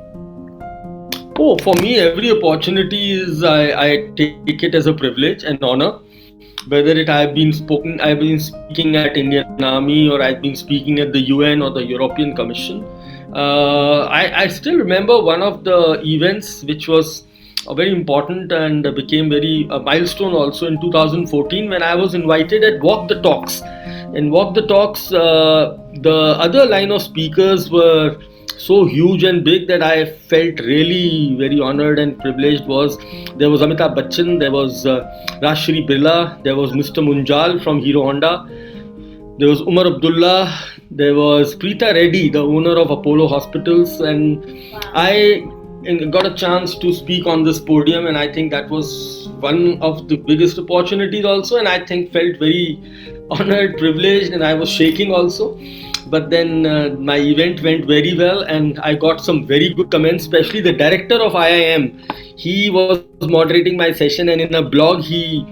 Oh, for me, every opportunity is I take it as a privilege and honor. Whether I've been speaking at Indian Army, or I've been speaking at the UN or the European Commission. I still remember one of the events which was very important and became a milestone also in 2014, when I was invited at Walk the Talks. In Walk the Talks, the other line of speakers were so huge and big that I felt really very honored and privileged. There was Amitabh Bachchan, there was Rashri Birla, there was Mr. Munjal from Hero Honda, there was Umar Abdullah, there was Preeta Reddy, the owner of Apollo Hospitals, and I got a chance to speak on this podium, and I think that was one of the biggest opportunities also, and I think felt very honored, privileged, and I was shaking also. But then my event went very well, and I got some very good comments, especially the director of IIM. He was moderating my session, and in a blog he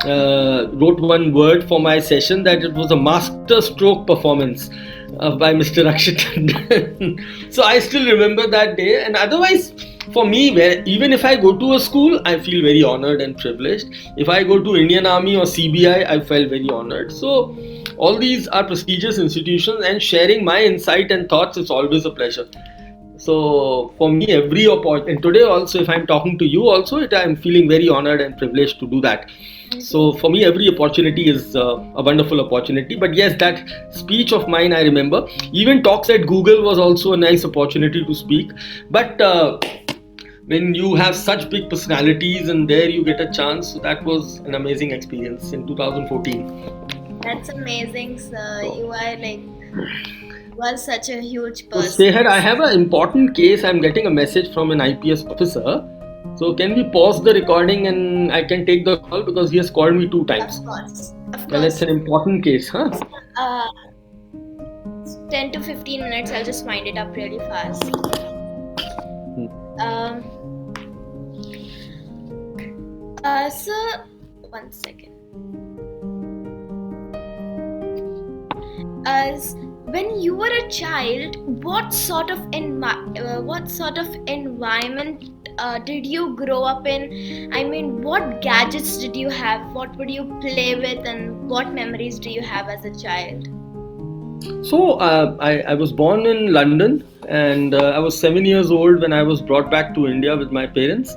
wrote one word for my session, that it was a master stroke performance by Mr. Rakshit Tandon. So I still remember that day. And otherwise, for me, even if I go to a school, I feel very honored and privileged. If I go to Indian Army or CBI, I felt very honored. So all these are prestigious institutions, and sharing my insight and thoughts is always a pleasure. So for me, every opportunity, and today also, if I'm talking to you also, I'm feeling very honored and privileged to do that. So for me, every opportunity is a wonderful opportunity. But yes, that speech of mine, I remember. Even talks at Google was also a nice opportunity to speak. But when you have such big personalities and there you get a chance, so that was an amazing experience in 2014.
That's amazing, sir. You are such a huge
So
person.
SEHER, I have an important case. I'm getting a message from an IPS officer. So can we pause the recording and I can take the call because he has called me two
Of
times.
course, of
Well, it's
course.
an important case, huh?
Uh, 10 to 15 minutes. I'll just wind it up really fast. Um, so, one second. As when you were a child, what sort of environment did you grow up in? I mean, what gadgets did you have? What would you play with, and what memories do you have as a child?
So I was born in London, and I was 7 years old when I was brought back to India with my parents,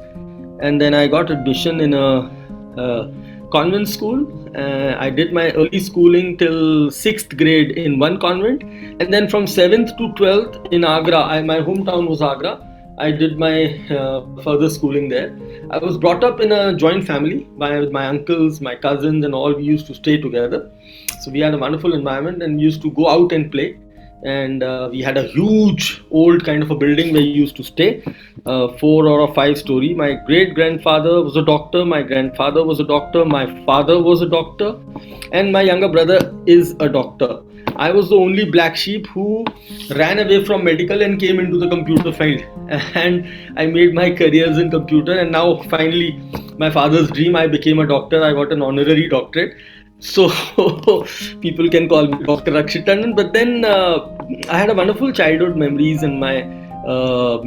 and then I got admission in a convent school. I did my early schooling till sixth grade in one convent, and then from seventh to 12th in Agra. My hometown was Agra. I did my further schooling there. I was brought up in a joint family with my uncles, my cousins, and all. We used to stay together. So we had a wonderful environment and we used to go out and play. And we had a huge old kind of a building where we used to stay, 4 or 5 story. My great grandfather was a doctor, my grandfather was a doctor, my father was a doctor, and my younger brother is a doctor. I was the only black sheep who ran away from medical and came into the computer field. And I made my careers in computer, and now finally, my father's dream, I became a doctor. I got an honorary doctorate. So people can call me Dr. Rakshit Tandon. But then I had a wonderful childhood memories, and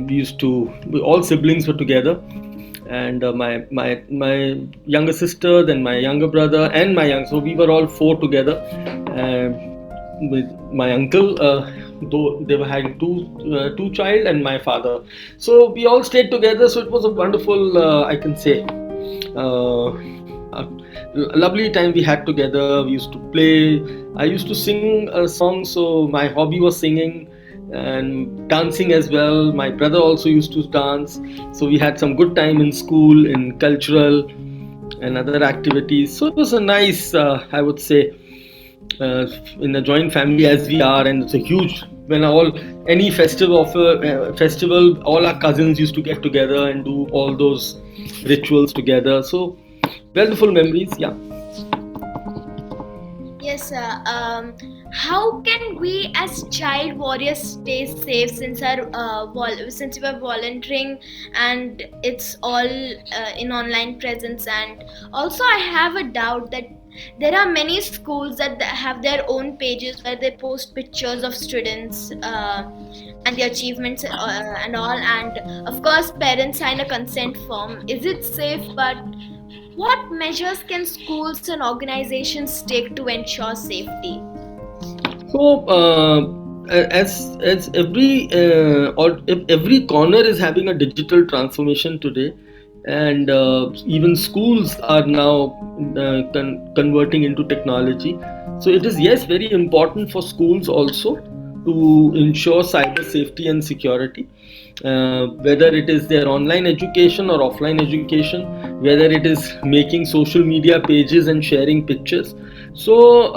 we used to all siblings were together, and my younger sister, then my younger brother, and so we were all four together. With my uncle, though they were having two child, and my father. So we all stayed together. So it was a wonderful, I can say, a lovely time we had together. We used to play. I used to sing songs, so my hobby was singing and dancing as well. My brother also used to dance, so we had some good time in school, in cultural and other activities. So it was a nice, I would say, in a joint family as we are, and it's a huge. When any festival, all our cousins used to get together and do all those rituals together. So wonderful memories, yeah.
Yes, how can we as child warriors stay safe since we are volunteering and it's all in online presence? And also, I have a doubt that there are many schools that have their own pages where they post pictures of students and the achievements and all. And of course, parents sign a consent form. Is it safe? But what measures can schools and organizations take to ensure safety?
So as every corner is having a digital transformation today, and even schools are now converting into technology. So it is, yes, very important for schools also to ensure cyber safety and security, whether it is their online education or offline education, whether it is making social media pages and sharing pictures. So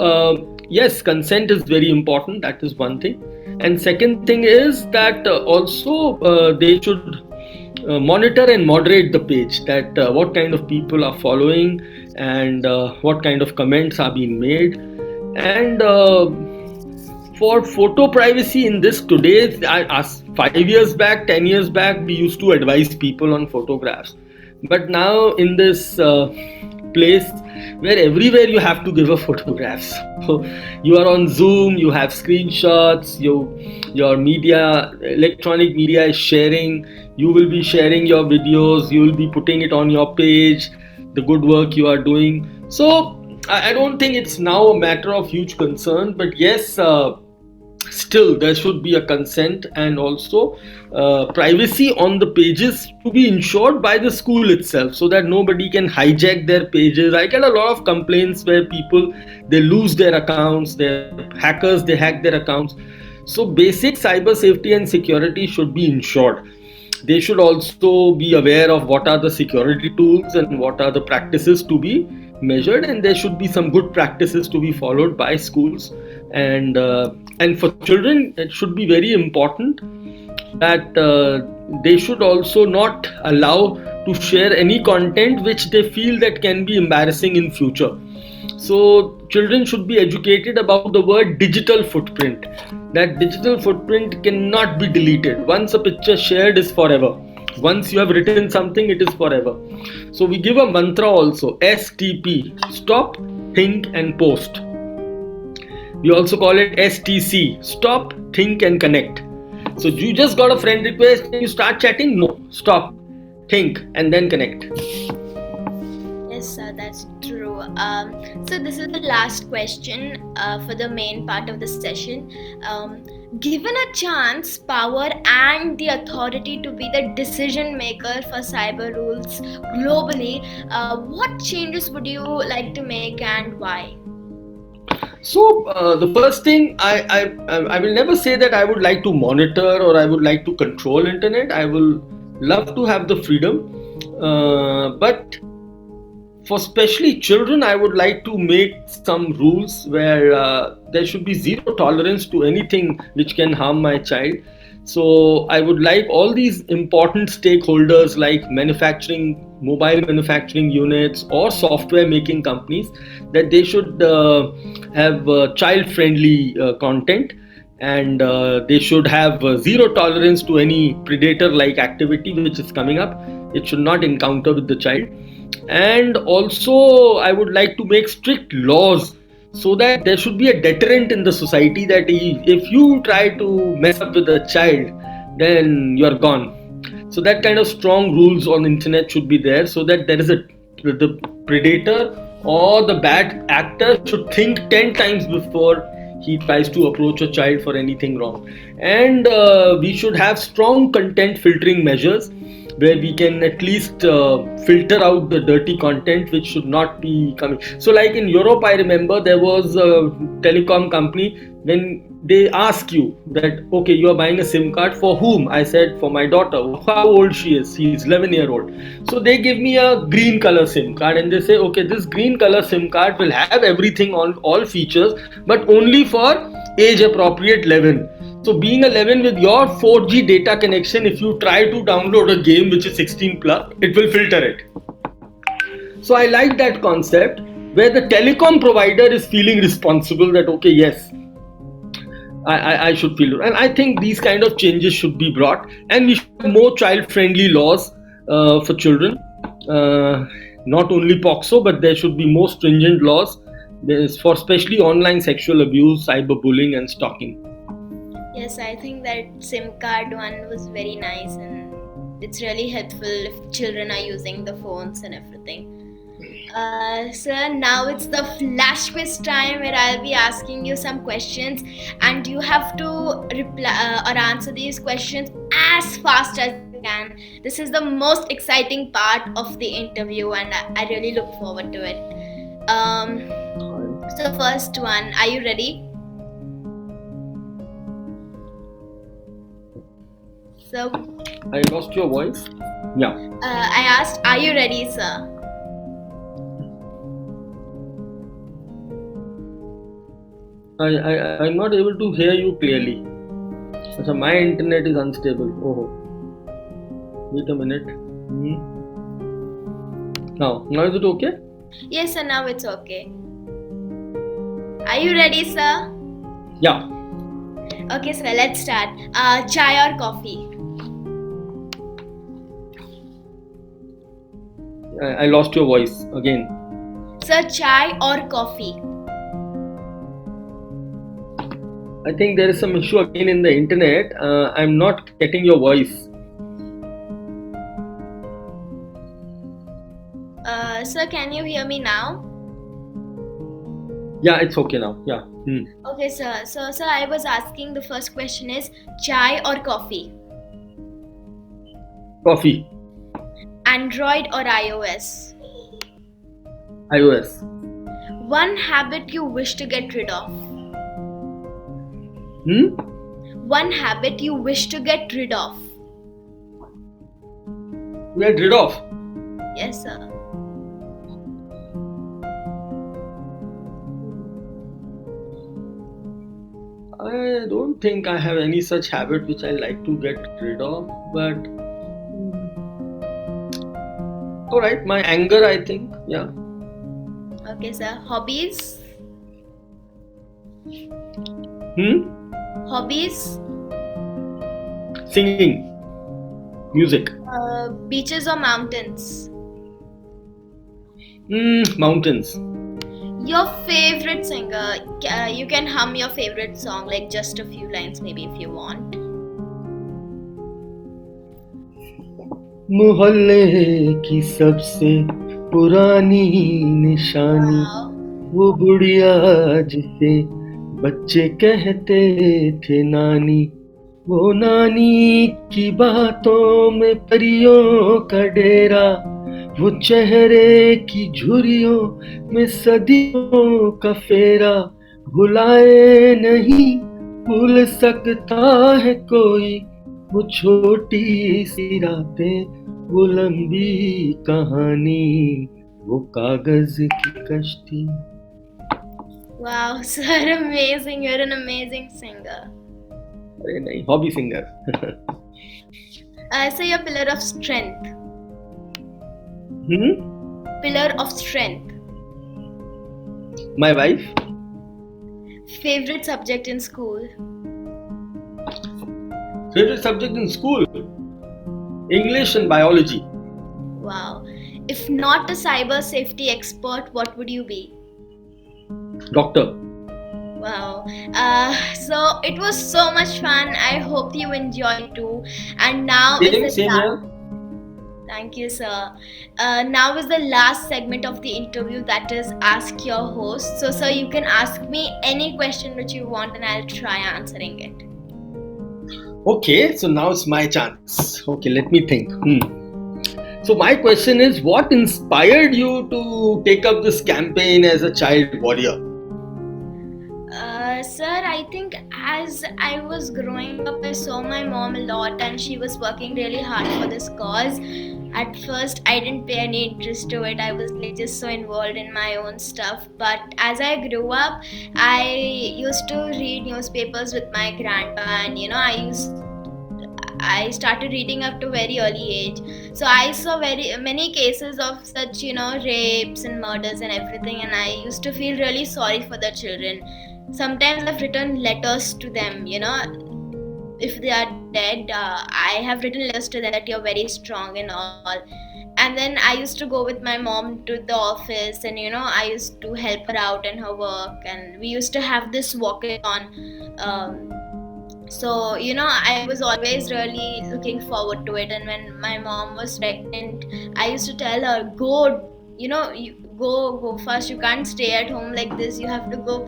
yes, consent is very important. That is one thing. And second thing is that also they should monitor and moderate the page, that what kind of people are following, and what kind of comments are being made. And for photo privacy in this today, as 5 years back, 10 years back, we used to advise people on photographs. But now in this place where everywhere you have to give a photograph, so you are on Zoom, you have screenshots, your media, electronic media is sharing. You will be sharing your videos, you will be putting it on your page, the good work you are doing. So I don't think it's now a matter of huge concern, but yes, still there should be a consent, and also privacy on the pages to be ensured by the school itself, so that nobody can hijack their pages. I get a lot of complaints where people, they lose their accounts, their hackers, they hack their accounts. So basic cyber safety and security should be ensured. They should also be aware of what are the security tools and what are the practices to be measured, and there should be some good practices to be followed by schools. And for children, it should be very important that they should also not allow to to share any content which they feel that can be embarrassing in future. So children should be educated about the word digital footprint. That digital footprint cannot be deleted. Once a picture shared is forever. Once you have written something, it is forever. So we give a mantra also, STP, stop, think and post. We also call it STC, stop, think and connect. So you just got a friend request and you start chatting? No, stop, think and then connect.
Yes, sir, that's true. So this is the last question for the main part of the session. Given a chance, power, and the authority to be the decision maker for cyber rules globally, what changes would you like to make and why?
So the first thing I will never say that I would like to monitor or I would like to control internet. I will love to have the freedom, but for especially children, I would like to make some rules where there should be zero tolerance to anything which can harm my child. So I would like all these important stakeholders like mobile manufacturing units or software making companies, that they should have child friendly content, and they should have zero tolerance to any predator like activity which is coming up. It should not encounter with the child. And also I would like to make strict laws so that there should be a deterrent in the society, that if you try to mess up with a child, then you're gone. So that kind of strong rules on internet should be there, so that there is the predator or the bad actor should think 10 times before he tries to approach a child for anything wrong. And we should have strong content filtering measures where we can at least filter out the dirty content which should not be coming. So like in Europe, I remember there was a telecom company, when they ask you that, okay, you are buying a SIM card for whom? I said for my daughter. How old she is? She's 11-year-old. So they give me a green color SIM card and they say, okay, this green color SIM card will have everything on all features, but only for age appropriate 11. So being 11 with your 4G data connection, if you try to download a game which is 16 plus, it will filter it. So I like that concept where the telecom provider is feeling responsible, that okay, yes, I should feel. And I think these kind of changes should be brought, and we should have more child friendly laws for children. Not only POXO, but there should be more stringent laws for especially online sexual abuse, cyberbullying and stalking.
Yes, I think that SIM card one was very nice, and it's really helpful if children are using the phones and everything. Sir, now it's the flash quiz time where I'll be asking you some questions, and you have to reply or answer these questions as fast as you can. This is the most exciting part of the interview, and I really look forward to it. So, first one, are you ready? So,
I lost your voice. Yeah.
I asked, are you ready, sir?
I'm not able to hear you clearly. So my internet is unstable. Oh, wait a minute. Now is it okay?
Yes, sir. Now it's okay. Are you ready, sir?
Yeah.
Okay, sir. Let's start. Chai or coffee?
I lost your voice again.
Sir, chai or coffee?
I think there is some issue again in the internet. I'm not getting your voice.
Sir, can you hear me now?
Yeah, it's okay now. Yeah.
Okay, sir. So, sir, I was asking, the first question is chai or coffee?
Coffee.
Android or iOS?
iOS.
One habit you wish to get rid of? One habit you wish to get rid of?
Get rid of?
Yes, sir.
I don't think I have any such habit which I like to get rid of, but All right, my anger, I think. Yeah.
Okay, sir. Hobbies?
Hmm.
Hobbies?
Singing, music.
Beaches or mountains?
Mountains.
Your favorite singer? You can hum your favorite song, like just a few lines, maybe if you want.
मोहल्ले की सबसे पुरानी निशानी,
Wow.
वो बुढ़िया जिसे बच्चे कहते थे नानी, वो नानी की बातों में परियों का डेरा, वो चेहरे की झुर्रियों में सदियों का फेरा, भुलाए नहीं भूल सकता है कोई, वो छोटी सी रातें, वो लंबी कहानी, वो कागज की कश्ती.
Wow, sir, amazing. You're an amazing singer.
अरे नहीं, hobby singer.
So your pillar of strength. Pillar of strength.
My wife.
Favorite subject in school.
Favorite subject in school? English and biology.
Wow. If not a cyber safety expert, what would you be?
Doctor.
Wow. So it was so much fun. I hope you enjoyed too. And now
Same
is the
here.
Thank you, sir. Now is the last segment of the interview, that is Ask Your Host. So, sir, you can ask me any question which you want and I'll try answering it.
Okay, so now it's my chance. Okay, let me think. So my question is, what inspired you to take up this campaign as a child warrior?
Sir, I think as I was growing up, I saw my mom a lot and she was working really hard for this cause. At first, I didn't pay any interest to it. I was like just so involved in my own stuff. But as I grew up, I used to read newspapers with my grandpa, and I started reading up to very early age. So I saw very many cases of such, rapes and murders and everything, and I used to feel really sorry for the children. Sometimes I've written letters to them, if they are dead. I have written letters to them that you're very strong and all. And then I used to go with my mom to the office, and I used to help her out in her work, and we used to have this walkathon. So I was always really looking forward to it. And when my mom was pregnant, I used to tell her, go, you go fast, you can't stay at home like this, you have to go,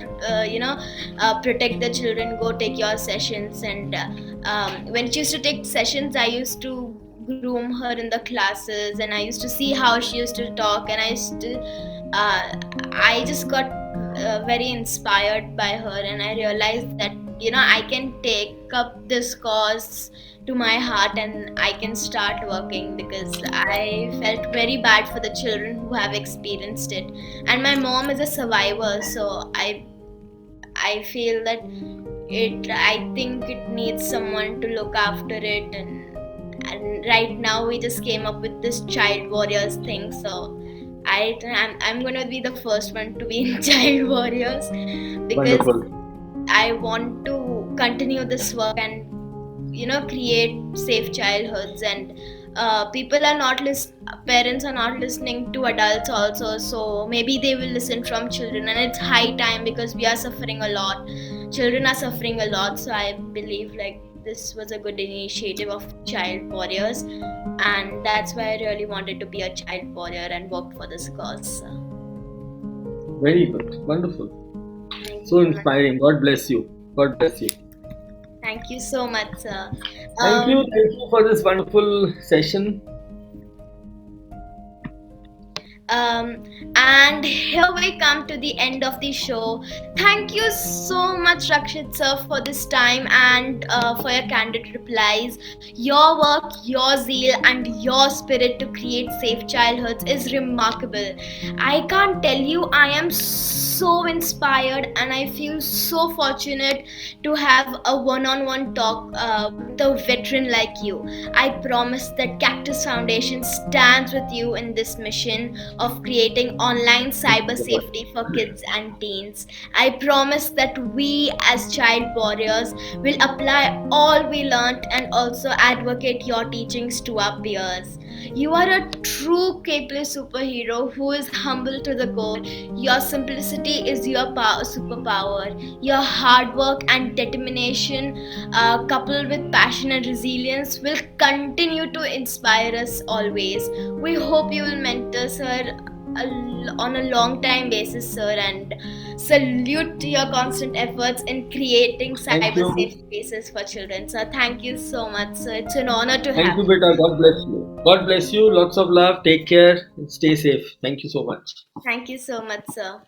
protect the children, go take your sessions. And when she used to take sessions, I used to groom her in the classes, and I used to see how she used to talk, and I just got very inspired by her, and I realized that I can take up this cause to my heart and I can start working, because I felt very bad for the children who have experienced it. And my mom is a survivor, so I feel that I think it needs someone to look after it. And right now we just came up with this child warriors thing, so I'm gonna be the first one to be in child warriors, because
Wonderful.
I want to continue this work and create safe childhoods. And people are not parents are not listening to adults also, so maybe they will listen from children. And it's high time, because we are suffering a lot, children are suffering a lot. So I believe like this was a good initiative of child warriors, and that's why I really wanted to be a child warrior and work for this cause.
Very good. Wonderful. So inspiring. God bless you. God bless you.
Thank you so much, sir.
Thank you for this wonderful session.
Um, and here we come to the end of the show. Thank you so much, Rakshit sir, for this time and for your candid replies. Your work, your zeal, and your spirit to create safe childhoods is remarkable. I can't tell you, I am so inspired and I feel so fortunate to have a one on one talk with a veteran like you. I promise that Cactus Foundation stands with you in this mission of creating online
Thank you
cyber
so much.
safety for kids and teens. I promise that we, as child warriors, will apply all we learnt and also advocate your teachings to our peers. You are a true capeless superhero who is humble to the core. Your simplicity is your superpower. Your hard work and determination, coupled with passion and resilience, will continue to inspire us always. We hope you will mentor sir on a long time basis, sir, and salute to your constant efforts in creating
Thank
cyber
you.
safe spaces for children. So thank you so much, sir. It's an honor to
Thank
have
you,
you.
beta. God bless you. God bless you. Lots of love. Take care. Stay safe. Thank you so much.
Thank you so much, sir.